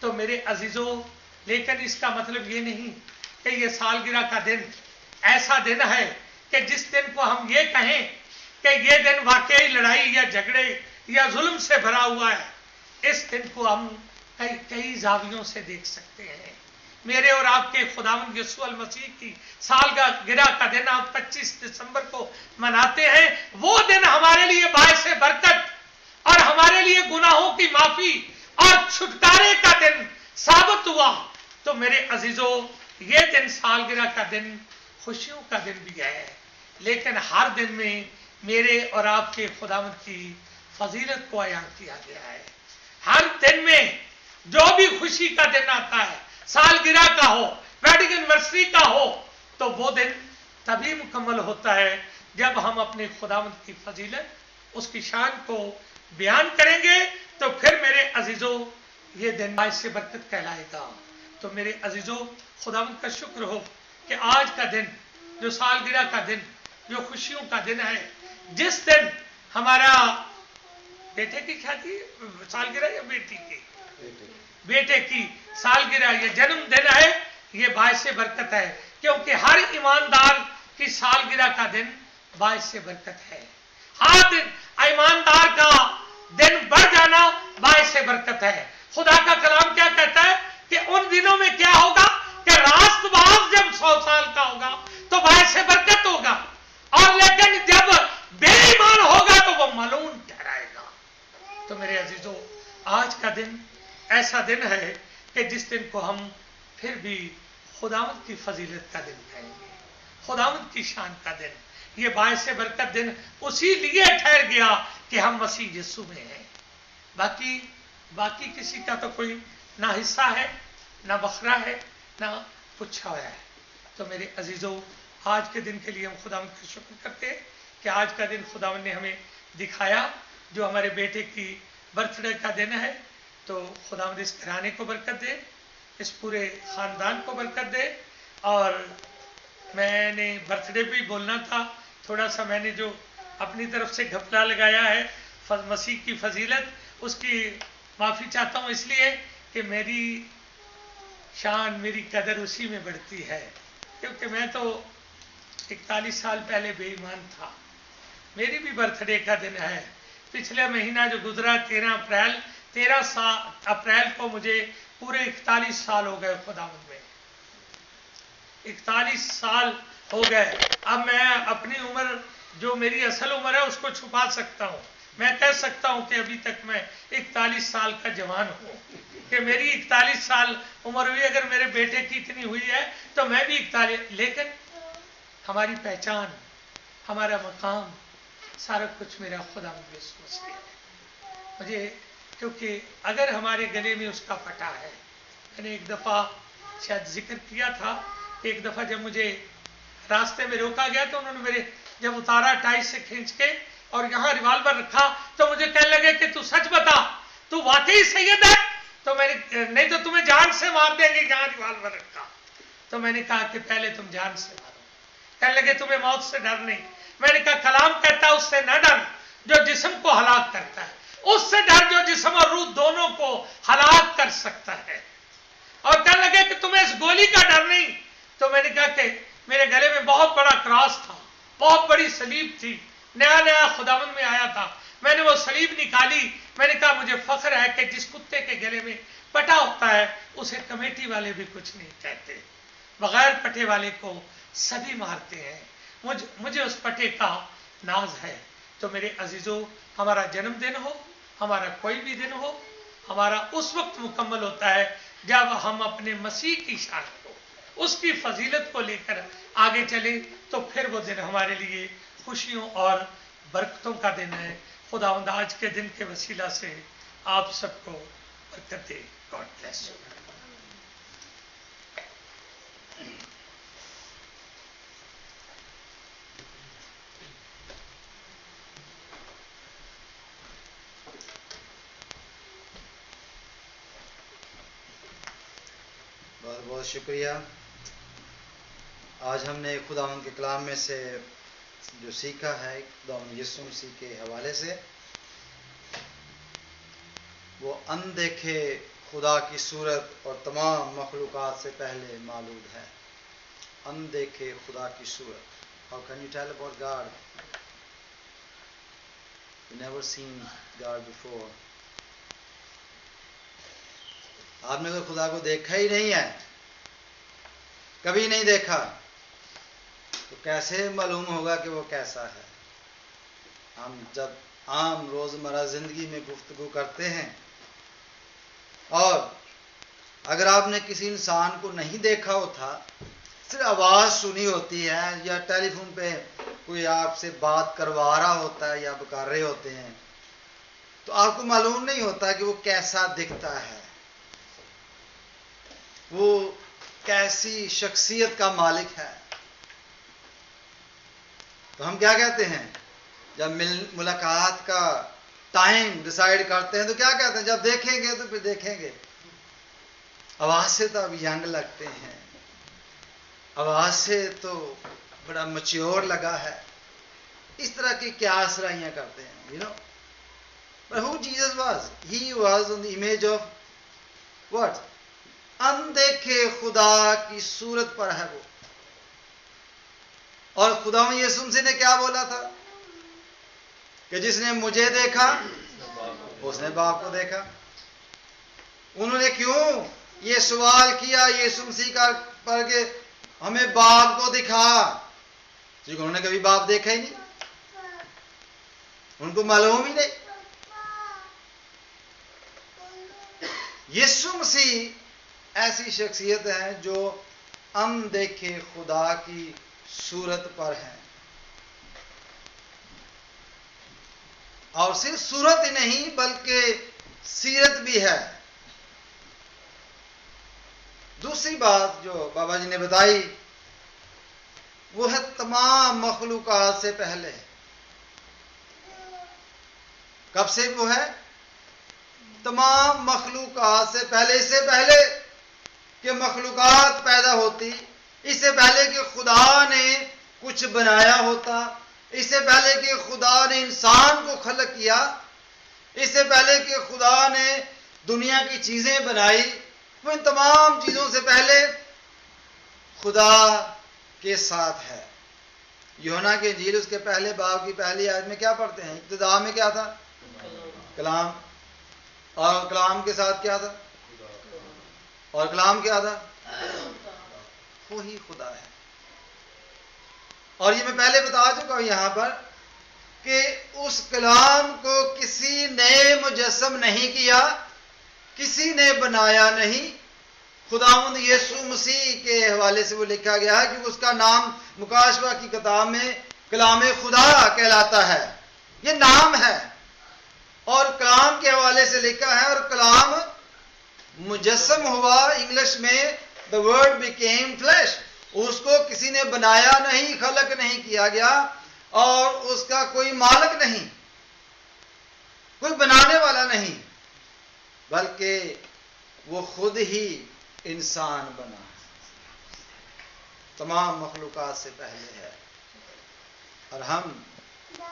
तो मेरे अजीजों, लेकिन इसका मतलब ये नहीं कि ये सालगिरह का दिन ऐसा दिन है कि जिस दिन को हम ये कहें कि ये दिन वाकई लड़ाई या झगड़े या जुल्म से भरा हुआ है। इस दिन को हम कई जावियों से देख सकते हैं। मेरे और आपके खुदावंद यीशु अल मसीह की सालगिरह का दिन हम 25 दिसंबर को मनाते हैं। वो दिन हमारे लिए बायसे बरकत और हमारे लिए गुनाहों की माफी और छुटकारे का दिन साबित हुआ। तो मेरे अजीजों, ये दिन सालगिरह का दिन खुशियों का दिन भी है, लेकिन हर दिन में मेरे और आपके खुदावंद की फजीलत को बयान किया गया है। हर दिन में जो भी खुशी का दिन आता है, सालगिरह का हो, वेडिंग एनिवर्सरी का हो, तो वो दिन तभी मुकम्मल होता है जब हम अपने खुदावंद की फजीलत, उसकी शान को बयान करेंगे। तो फिर मेरे अजीजों, ये दिन बायसे बरकत कहलाएगा। तो मेरे अजीजों, खुदावंद का शुक्र हो कि आज का दिन, जो सालगिरह का दिन, जो खुशियों का दिन है, जिस दिन हमारा बेटे की शादी, सालगिरह या बेटी की, बेटे की सालगिरह, ये जन्मदिन है, ये बायसे बरकत है, क्योंकि हर ईमानदार की सालगिरह का दिन बायसे बरकत है। हर दिन ईमानदार का दिन बढ़ जाना बायसे बरकत है। खुदा का कलाम क्या कहता है कि उन दिनों में क्या होगा कि रास्तबाज जब 100 साल का होगा तो बायसे बरकत होगा, और लेकिन जब बेईमान होगा तो वो मलून ठहराएगा। तो मेरे अजीजों, आज का दिन ऐसा दिन है कि जिस दिन को हम फिर भी खुदावंद की फजीलत का दिन कहेंगे, खुदावंद की शान का दिन। ये बायसे बरकत दिन उसी लिए ठहर गया कि हम मसीह यीशु में हैं। बाकी किसी का तो कोई ना हिस्सा है, ना बखरा है, ना पुच्छा हुआ है। तो मेरे अजीजों, आज के दिन के लिए हम खुदावंद का शुक्र करते हैं कि आज का दिन खुदावंद ने हमें दिखाया, जो हमारे बेटे की बर्थडे का दिन है। तो खुदावंद इस घराने को बरकत दे, इस पूरे खानदान को बरकत दे। और मैंने बर्थडे भी बोलना था, थोड़ा सा मैंने जो अपनी तरफ से घपला लगाया है मसीह की फजीलत, उसकी माफ़ी चाहता हूँ, इसलिए कि मेरी शान, मेरी कदर उसी में बढ़ती है, क्योंकि मैं तो 41 साल पहले बेईमान था। मेरी भी बर्थडे का दिन है। पिछले महीना जो गुजरा 13 अप्रैल को मुझे पूरे 41 साल हो गए खुदावंद में, 41 साल हो गए। अब मैं अपनी उम्र, जो मेरी असल उम्र है, उसको छुपा सकता हूँ। मैं कह सकता हूँ कि अभी तक मैं 41 साल का जवान हूँ, कि मेरी 41 साल उम्र हुई। अगर मेरे बेटे की इतनी हुई है तो मैं भी 41। लेकिन हमारी पहचान, हमारा मकाम, सारा कुछ मेरा खुदावंद यीशु मसीह है। मुझे, क्योंकि अगर हमारे गले में उसका पटा है, मैंने एक दफ़ा शायद जिक्र किया था, एक दफ़ा जब मुझे रास्ते में रोका गया तो उन्होंने मेरे जब उतारा टाई से खींच के और यहाँ रिवाल्वर रखा, तो मुझे कहने लगे कि तू सच बता, तू वाकई सैयद है? तो मैंने, नहीं तो तुम्हें जान से मार देंगे, यहाँ रिवाल्वर रखा। तो मैंने कहा कि पहले तुम जान से मारो। कहने लगे तुम्हें मौत से डर नहीं। मैंने कहा कलाम कहता है उससे न डर जो जिस्म को हलाक करता है, उससे डर जो जिस्म और रूह दोनों को हलाक कर सकता है। और कहने लगे कि तुम्हें इस गोली का डर नहीं। तो मैंने कहा कि मेरे गले में बहुत बड़ा क्रॉस था, बहुत बड़ी सलीब थी, नया नया खुदावंद में आया था। मैंने वो सलीब निकाली। मैंने कहा मुझे फख्र है कि जिस कुत्ते के गले में पटा होता है उसे कमेटी वाले भी कुछ नहीं कहते, बगैर पटे वाले को सभी मारते हैं। मुझे उस पटे का नाज है। तो मेरे अजीजों, हमारा जन्मदिन हो, हमारा कोई भी दिन हो, हमारा उस वक्त मुकम्मल होता है जब हम अपने मसीह की शान को, उसकी फजीलत को लेकर आगे चले। तो फिर वो दिन हमारे लिए खुशियों और बरकतों का दिन है। खुदावंद आज के दिन के वसीला से आप सबको बरकत दे। God bless you. बहुत बहुत शुक्रिया। आज हमने खुदावंद के कलाम में से जो सीखा है खुदावंद यीशु मसीह के हवाले से, وہ اندیکھے خدا کی صورت اور تمام مخلوقات سے پہلے معلوم ہے. اندیکھے خدا کی صورت. How can you tell about God? You never seen God before. آپ نے تو خدا کو دیکھا ہی نہیں ہے, کبھی نہیں دیکھا, تو کیسے معلوم ہوگا کہ وہ کیسا ہے؟ ہم جب عام روزمرہ زندگی میں گفتگو کرتے ہیں, اور اگر آپ نے کسی انسان کو نہیں دیکھا ہوتا, صرف آواز سنی ہوتی ہے یا ٹیلی فون پہ کوئی آپ سے بات کروا رہا ہوتا ہے یا آپ کر رہے ہوتے ہیں, تو آپ کو معلوم نہیں ہوتا کہ وہ کیسا دکھتا ہے, وہ کیسی شخصیت کا مالک ہے. تو ہم کیا کہتے ہیں جب ملاقات کا ٹائم ڈیسائیڈ کرتے ہیں تو کیا کہتے ہیں؟ جب دیکھیں گے تو پھر دیکھیں گے. آواز سے تو اب ینگ لگتے ہیں, آواز سے تو بڑا میچیور لگا ہے. اس طرح کی کیا اسرائیاں کرتے ہیں, you know. But who Jesus was? He was on the image of what? اندیکھے خدا کی صورت پر ہے وہ. اور خدا میں یسوع مسیح نے کیا بولا تھا کہ جس نے مجھے دیکھا اس نے باپ کو دیکھا. انہوں نے کیوں یہ سوال کیا یسوع مسیح کا پر کہ ہمیں باپ کو دکھا؟ کیونکہ انہوں نے کبھی باپ دیکھا ہی نہیں, ان کو معلوم ہی نہیں. یسوع مسیح ایسی شخصیت ہے جو اندیکھے خدا کی صورت پر ہے, اور صرف صورت ہی نہیں بلکہ سیرت بھی ہے. دوسری بات جو بابا جی نے بتائی وہ ہے تمام مخلوقات سے پہلے. کب سے وہ ہے؟ تمام مخلوقات سے پہلے. اس سے پہلے کہ مخلوقات پیدا ہوتی, اس سے پہلے کہ خدا نے کچھ بنایا ہوتا, اس سے پہلے کہ خدا نے انسان کو خلق کیا, اس سے پہلے کہ خدا نے دنیا کی چیزیں بنائی, وہ ان تمام چیزوں سے پہلے خدا کے ساتھ ہے. یوحنا کی انجیل اس کے پہلے باب کی پہلی آیت میں کیا پڑھتے ہیں؟ ابتدا میں کیا تھا؟ کلام. اور کلام کے ساتھ کیا تھا؟ اور کلام کیا تھا؟ وہی خدا ہے. اور یہ میں پہلے بتا چکا ہوں یہاں پر کہ اس کلام کو کسی نے مجسم نہیں کیا, کسی نے بنایا نہیں. خداوند یسوع مسیح کے حوالے سے وہ لکھا گیا ہے کہ اس کا نام مکاشفہ کی کتاب میں کلام خدا کہلاتا ہے. یہ نام ہے, اور کلام کے حوالے سے لکھا ہے, اور کلام مجسم ہوا. انگلش میں the word became flesh. اس کو کسی نے بنایا نہیں, خلق نہیں کیا گیا, اور اس کا کوئی مالک نہیں, کوئی بنانے والا نہیں, بلکہ وہ خود ہی انسان بنا. تمام مخلوقات سے پہلے ہے, اور ہم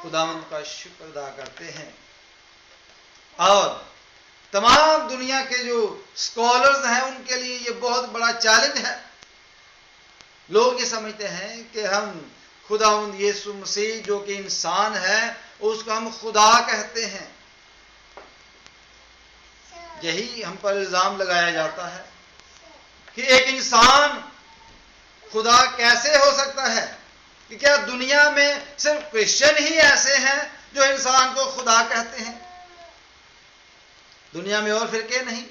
خداوند کا شکر ادا کرتے ہیں. اور تمام دنیا کے جو اسکالرز ہیں ان کے لیے یہ بہت بڑا چیلنج ہے. لوگ یہ سمجھتے ہیں کہ ہم خداوند یسوع مسیح جو کہ انسان ہے اس کو ہم خدا کہتے ہیں. یہی ہم پر الزام لگایا جاتا ہے کہ ایک انسان خدا کیسے ہو سکتا ہے, کہ کیا دنیا میں صرف کرسچن ہی ایسے ہیں جو انسان کو خدا کہتے ہیں؟ دنیا میں اور فرقے نہیں,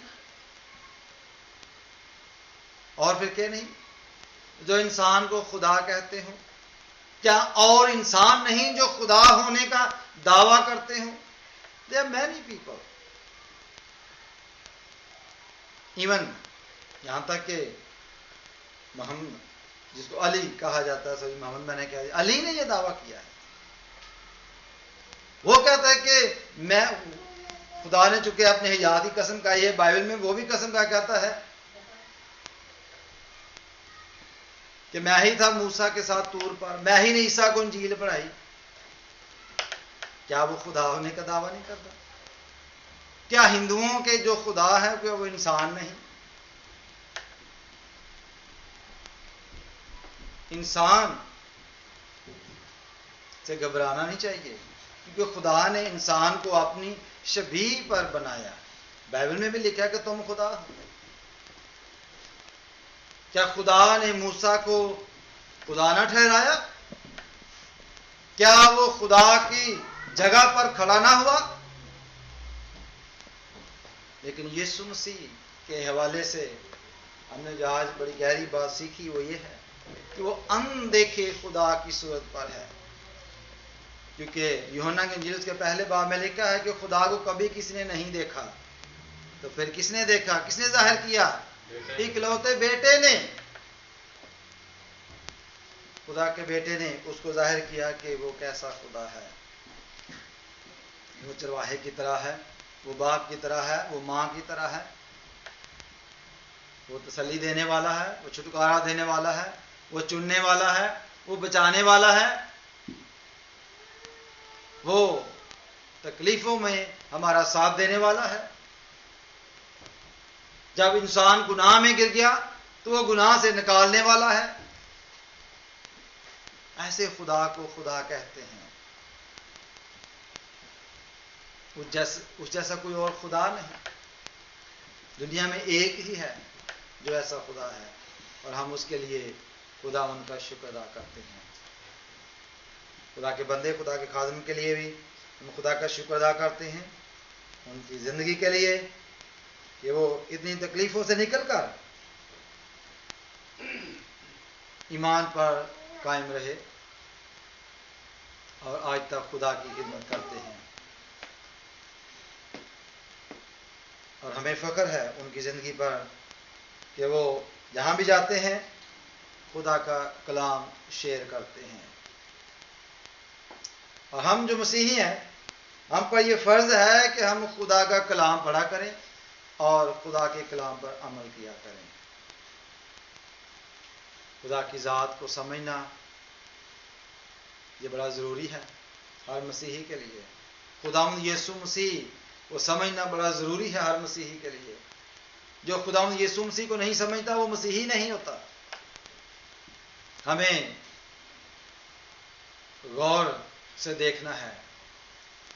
اور فرقے نہیں جو انسان کو خدا کہتے ہوں؟ کیا اور انسان نہیں جو خدا ہونے کا دعویٰ کرتے ہوں؟ There are many people. Even یہاں تک کہ محمد جس کو علی کہا جاتا ہے, سوری محمد میں نے کہا, علی نے یہ دعویٰ کیا ہے. وہ کہتا ہے کہ میں خدا نے چونکہ اپنے حیات کی قسم کہی ہے, بائبل میں وہ بھی قسم کا کہتا ہے کہ میں ہی تھا موسیٰ کے ساتھ طور پر, میں ہی نے عیسیٰ کو انجیل پڑھائی. کیا وہ خدا ہونے کا دعویٰ نہیں کرتا؟ کیا ہندوؤں کے جو خدا ہے کیا وہ انسان نہیں؟ انسان سے گھبرانا نہیں چاہیے، کیونکہ خدا نے انسان کو اپنی شبیہ پر بنایا۔ بائبل میں بھی لکھا کہ تم خدا ہو۔ کیا خدا نے موسیٰ کو خدا نہ ٹھہرایا؟ کیا وہ خدا کی جگہ پر کھڑا نہ ہوا؟ لیکن یسوع مسیح کے حوالے سے ہم نے جو آج بڑی گہری بات سیکھی وہ یہ ہے کہ وہ اندیکھے خدا کی صورت پر ہے، کیونکہ یوحنا کے انجیل کے پہلے باب میں لکھا ہے کہ خدا کو کبھی کسی نے نہیں دیکھا، تو پھر کس نے دیکھا، کس نے ظاہر کیا؟ اکلوتے بیٹے نے، خدا کے بیٹے نے اس کو ظاہر کیا کہ وہ کیسا خدا ہے۔ وہ چرواہے کی طرح ہے، وہ باپ کی طرح ہے، وہ ماں کی طرح ہے، وہ تسلی دینے والا ہے، وہ چھٹکارا دینے والا ہے، وہ چننے والا ہے، وہ بچانے والا ہے، وہ تکلیفوں میں ہمارا ساتھ دینے والا ہے۔ جب انسان گناہ میں گر گیا تو وہ گناہ سے نکالنے والا ہے۔ ایسے خدا کو خدا کہتے ہیں۔ اس جیسا کوئی اور خدا نہیں، دنیا میں ایک ہی ہے جو ایسا خدا ہے، اور ہم اس کے لیے خدا ان کا شکر ادا کرتے ہیں۔ خدا کے بندے، خدا کے خادم کے لیے بھی ہم خدا کا شکر ادا کرتے ہیں، ان کی زندگی کے لیے کہ وہ اتنی تکلیفوں سے نکل کر ایمان پر قائم رہے اور آج تک خدا کی خدمت کرتے ہیں، اور ہمیں فخر ہے ان کی زندگی پر کہ وہ جہاں بھی جاتے ہیں خدا کا کلام شیئر کرتے ہیں۔ اور ہم جو مسیحی ہیں ہم پر یہ فرض ہے کہ ہم خدا کا کلام پڑھا کریں اور خدا کے کلام پر عمل کیا کریں۔ خدا کی ذات کو سمجھنا یہ بڑا ضروری ہے ہر مسیحی کے لیے۔ خداوند یسوع مسیح کو سمجھنا بڑا ضروری ہے ہر مسیحی کے لیے۔ جو خداوند یسوع مسیح کو نہیں سمجھتا وہ مسیحی نہیں ہوتا۔ ہمیں غور سے دیکھنا ہے،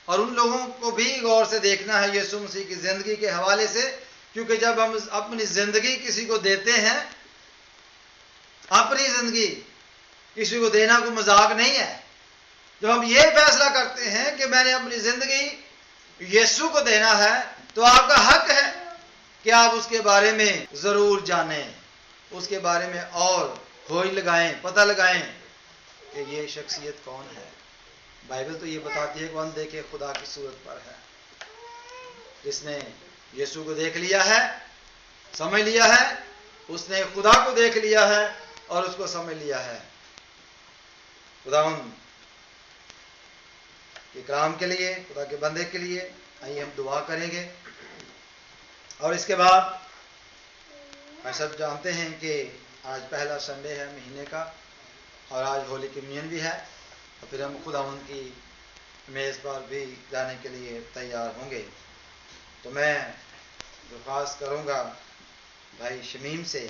اور ان لوگوں کو بھی غور سے دیکھنا ہے یسوع مسیح کی زندگی کے حوالے سے، کیونکہ جب ہم اپنی زندگی کسی کو دیتے ہیں، اپنی زندگی کسی کو دینا کوئی مذاق نہیں ہے۔ جب ہم یہ فیصلہ کرتے ہیں کہ میں نے اپنی زندگی یسوع کو دینا ہے، تو آپ کا حق ہے کہ آپ اس کے بارے میں ضرور جانیں، اس کے بارے میں اور کھوج لگائیں، پتہ لگائیں کہ یہ شخصیت کون ہے۔ بائبل تو یہ بتاتی ہے کہ وہ اندیکھے خدا کی صورت پر ہے۔ جس نے یسوع کو دیکھ لیا ہے، سمجھ لیا ہے، اس نے خدا کو دیکھ لیا ہے اور اس کو سمجھ لیا ہے۔ خداوند کے کلام کے لیے، خدا کے بندے کے لیے آئیے ہم دعا کریں گے، اور اس کے بعد ہم سب جانتے ہیں کہ آج پہلا سنڈے ہے مہینے کا، اور آج ہولی کمیون بھی ہے، اور پھر ہم خداوند کی میز پر بھی جانے کے لیے تیار ہوں گے۔ تو میں درخواست کروں گا بھائی شمیم سے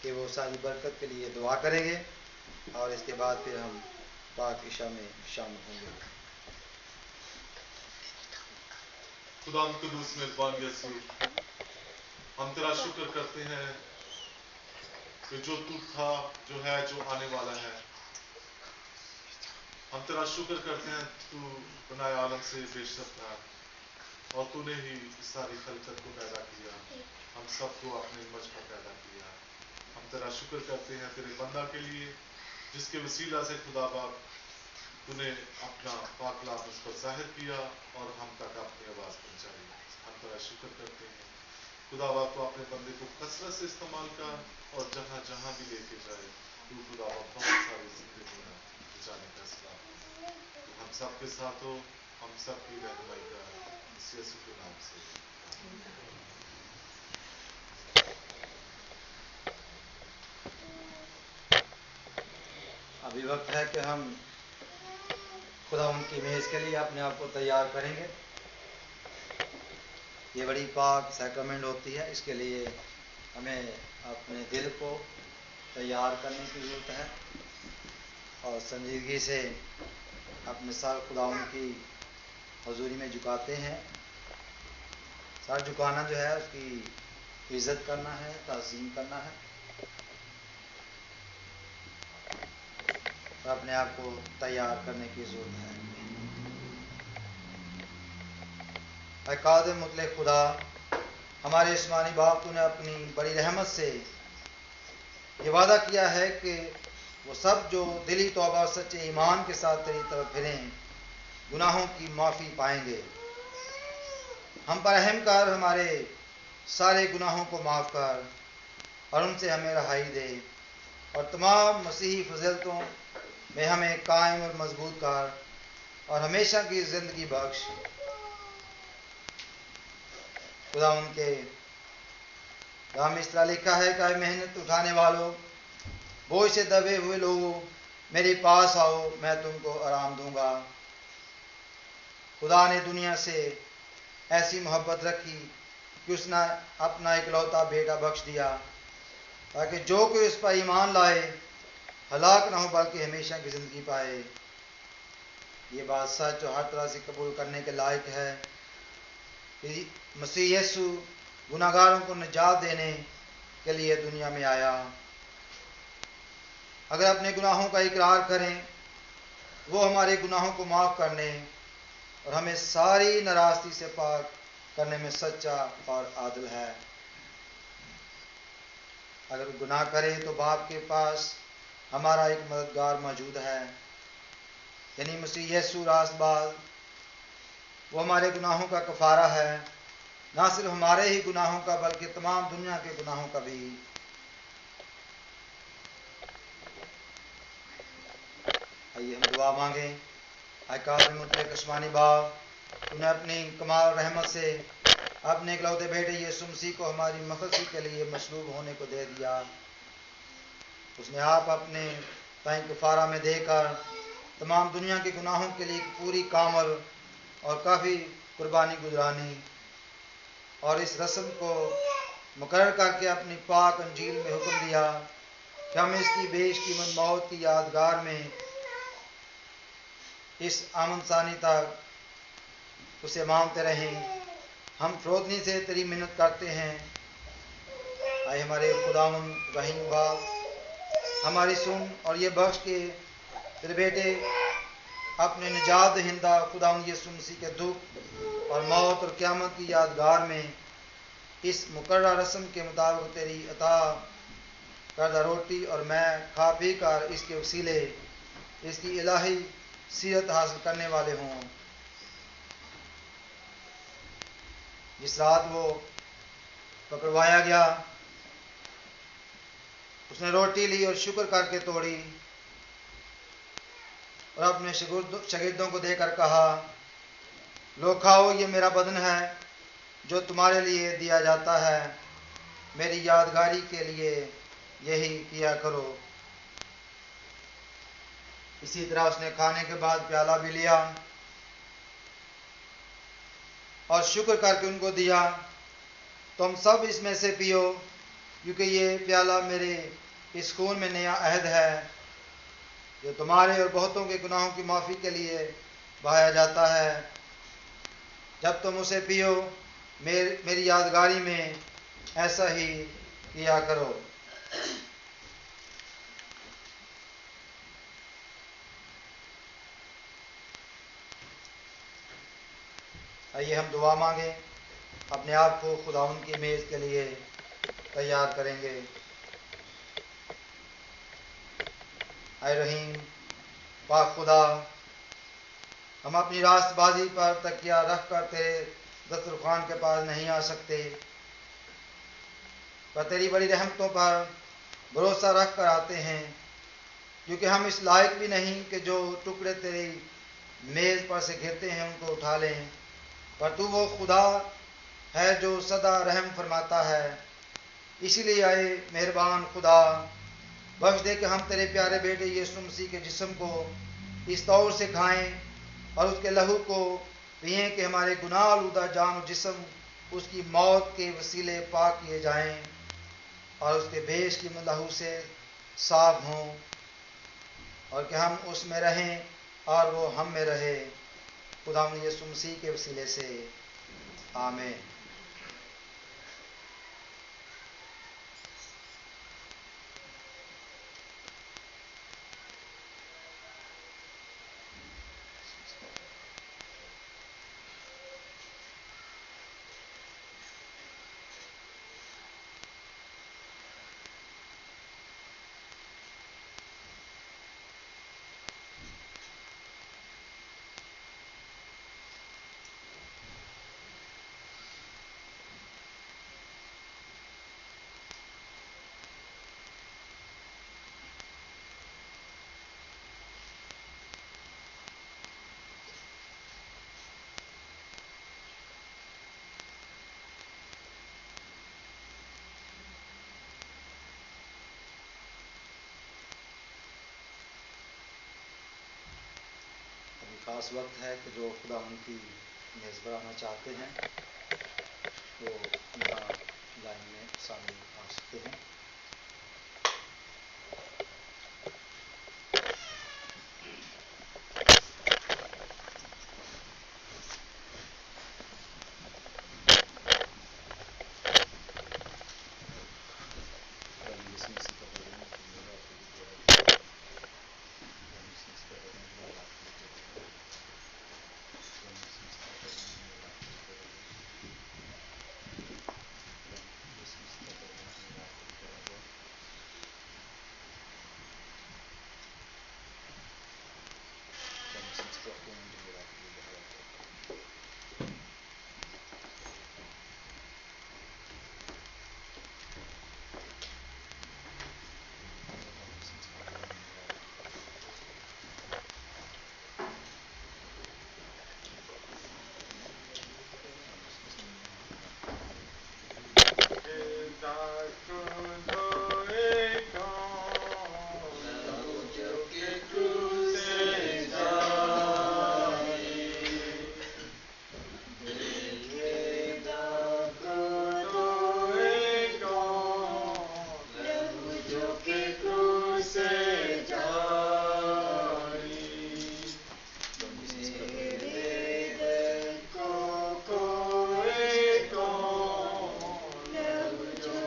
کہ وہ ساری برکت کے لیے دعا کریں گے، اور اس کے بعد پھر ہم پاک عشاء میں شامل ہوں گے۔ خدا قدوس مہربان یسوع، ہم تیرا شکر کرتے ہیں کہ جو تو تھا، جو ہے، جو آنے والا ہے۔ ہم تیرا شکر کرتے ہیں تو بنائے عالم سے بے شک ہے، اور تو نے ہی اس ساری خلقت کو پیدا کیا، ہم سب کو اپنے مجھ پر پیدا کیا۔ ہم تیرا شکر کرتے ہیں تیرے بندہ کے لیے، جس کے وسیلہ سے خدا باپ تو نے اپنا پاک کلام اس پر ظاہر کیا اور ہم تک اپنی آواز پہنچائی۔ ہم تیرا شکر کرتے ہیں خدا باپ، تو اپنے بندے کو کثرت سے استعمال کر، اور جہاں جہاں بھی لے کے جائے تو خدا باپ بہت ساری زندگیاں بچانے کا ساتھ تو ہم سب کے ساتھ ہو، ہم سب کی رہنمائی کا یسوع کے نام سے۔ ابھی وقت ہے کہ ہم خدا ان کی میز کے لیے اپنے آپ کو تیار کریں گے۔ ये बड़ी पाक सैक्रमेंट होती है। इसके लिए हमें अपने दिल को तैयार करने की ज़रूरत है और संजीदगी से अपने सर खुदावंद की हजूरी में झुकाते हैं। सर झुकाना जो है उसकी इज्जत करना है, ताज़ीम करना है और अपने आप को तैयार करने की ज़रूरत है। ऐ कादिर मुतलक खुदा, हमारे आसमानी बाप, तूने अपनी बड़ी रहमत से ये वादा किया है कि वो सब जो दिली तौबा और सच्चे ईमान के साथ तेरी तरफ फिरें गुनाहों की माफ़ी पाएंगे। हम पर रहम कर, हमारे सारे गुनाहों को माफ़ कर और उनसे हमें रहाई दे और तमाम मसीही फजीलतों में हमें कायम और मजबूत कर और हमेशा की ज़िंदगी बख्श। खुदा उनके काम इस तरह लिखा है कि मेहनत उठाने वालों, बोझ से दबे हुए लोगों, मेरे पास आओ, मैं तुमको आराम दूंगा। खुदा ने दुनिया से ऐसी मोहब्बत रखी कि उसने अपना इकलौता बेटा बख्श दिया ताकि जो कोई उस पर ईमान लाए हलाक ना हो बल्कि हमेशा की ज़िंदगी पाए। ये बात सच और हर तरह से कबूल करने के लायक है कि मसीह यीशु गुनाहगारों को निजात देने के लिए दुनिया में आया। अगर अपने गुनाहों का इकरार करें, वो हमारे गुनाहों को माफ़ करने और हमें सारी नाराज़गी से पाक करने में सच्चा और आदिल है। अगर गुनाह करें तो बाप के पास हमारा एक मददगार मौजूद है, यानी मसीह यीशु रास्तबाज। वो हमारे गुनाहों का कफारा है, ना सिर्फ हमारे ही गुनाहों का बल्कि तमाम दुनिया के गुनाहों का भी। आइए हम दुआ मांगें। ऐ कादिर मुतलक आसमानी बाप, तूने अपनी कमाल रहमत से अपने इकलौते बेटे यीशु मसीह को हमारी मखफ़रत के लिए मसलूब होने को दे दिया। उसने आप अपने ताई कफारा में देकर तमाम दुनिया के गुनाहों के लिए पूरी कामल और काफ़ी कुर्बानी गुजरानी और इस रस्म को मुकर्रर करके अपनी पाक अंजील में हुक्म दिया कि हम इसकी बेशकीमत मौत की यादगार में इस आमदसानी तक उसे मानते रहें। हम फरोतनी से तेरी मिन्नत करते हैं। आए हमारे खुदावंद रहीम बाप, हमारी सुन और ये बख्श के तेरे बेटे अपने निजात दहिंदा खुदावंद यीशु मसीह के दुख और मौत और क़यामत की यादगार में इस मुकर्रर रस्म के मुताबिक तेरी अता करदा रोटी और मैं खा पी कर इसके वसीले इसकी इलाही सीरत हासिल करने वाले हों। जिस रात वो पकड़वाया गया, उसने रोटी ली और शुक्र करके तोड़ी और अपने शागिर्दों को देकर कहा, लो खाओ, ये मेरा बदन है जो तुम्हारे लिए दिया जाता है। मेरी यादगारी के लिए यही किया करो। इसी तरह उसने खाने के बाद प्याला भी लिया और शुक्र करके उनको दिया, तुम सब इसमें से पियो, क्योंकि ये प्याला मेरे इस खून में नया अहद है जो तुम्हारे और बहुतों के गुनाहों की माफ़ी के लिए बहाया जाता है। जब तुम उसे पियो, मेरी यादगारी में ऐसा ही किया करो। आइए हम दुआ मांगें, अपने आप को खुदावंद की मेज़ के लिए तैयार करेंगे। ऐ रहीम पाक खुदा, हम अपनी रास्तबाजी पर तकिया रख कर तेरे दस्तरखान के पास नहीं आ सकते, पर तेरी बड़ी रहमतों पर भरोसा रख कर आते हैं, क्योंकि हम इस लायक भी नहीं कि जो टुकड़े तेरी मेज़ पर से गिरते हैं उनको उठा लें, पर तू वो खुदा है जो सदा रहम फरमाता है। इसीलिए आए मेहरबान खुदा, बख्श दे कि हम तेरे प्यारे बेटे यीशु मसीह के जिस्म को इस तौर से खाएं और उसके लहू को पिएं कि हमारे गुनाह आलूदा जान और जिस्म اس کی موت کے وسیلے پاک کیے جائیں اور اس کے بیش کی لہو سے صاف ہوں، اور کہ ہم اس میں رہیں اور وہ ہم میں رہے، خداوند یسوع مسیح کے وسیلے سے، آمین۔ خاص وقت ہے کہ جو خدا ان کی میزبان آنا چاہتے ہیں وہ یہاں لائن میں شامل آ سکتے ہیں۔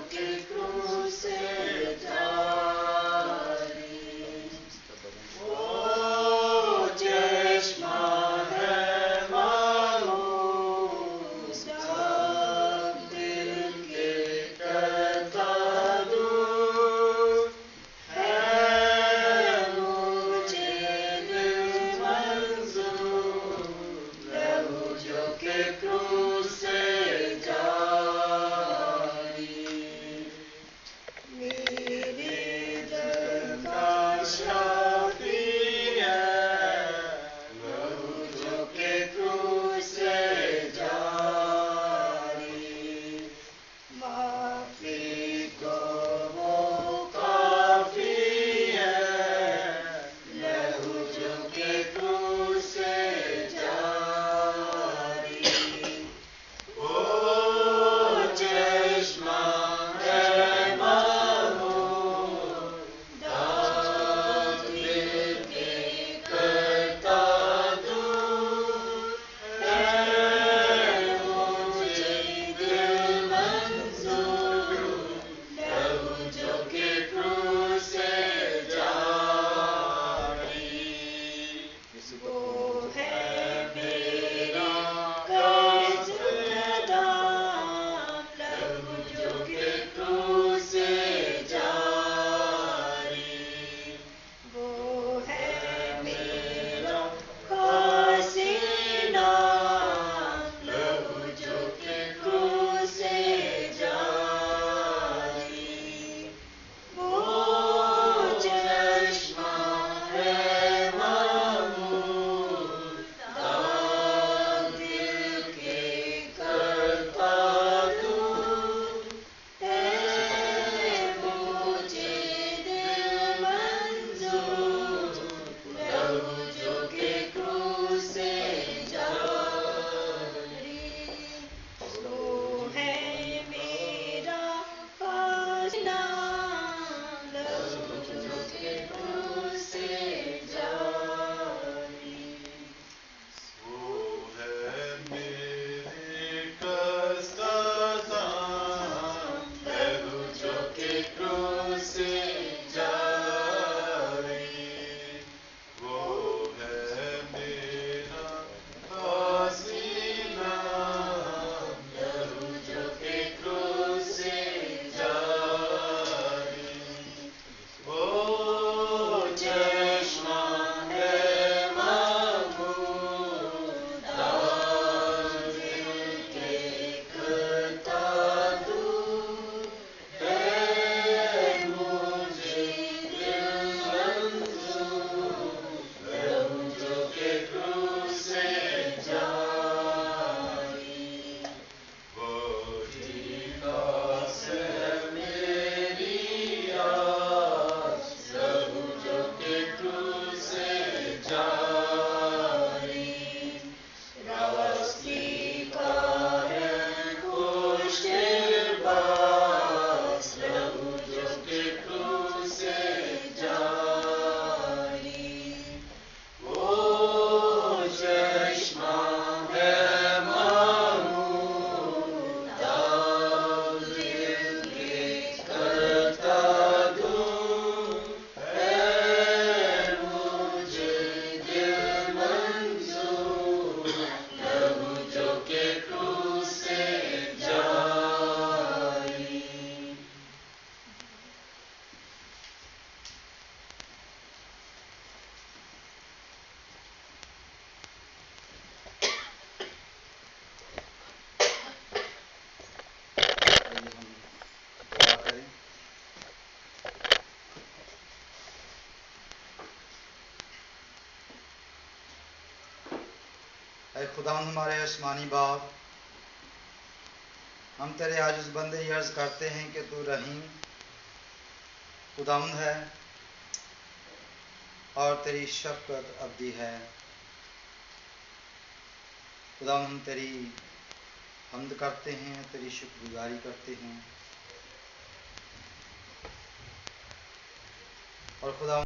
Okay. खुदावंद हमारे आसमानी बाप, हम तेरे आज उस बंदे ही अर्ज करते हैं कि तू रहीम खुदावंद है और तेरी शफकत अबदी है। खुदावंद हम तेरी हम्द करते हैं, तेरी शुक्रगुजारी करते हैं और खुदा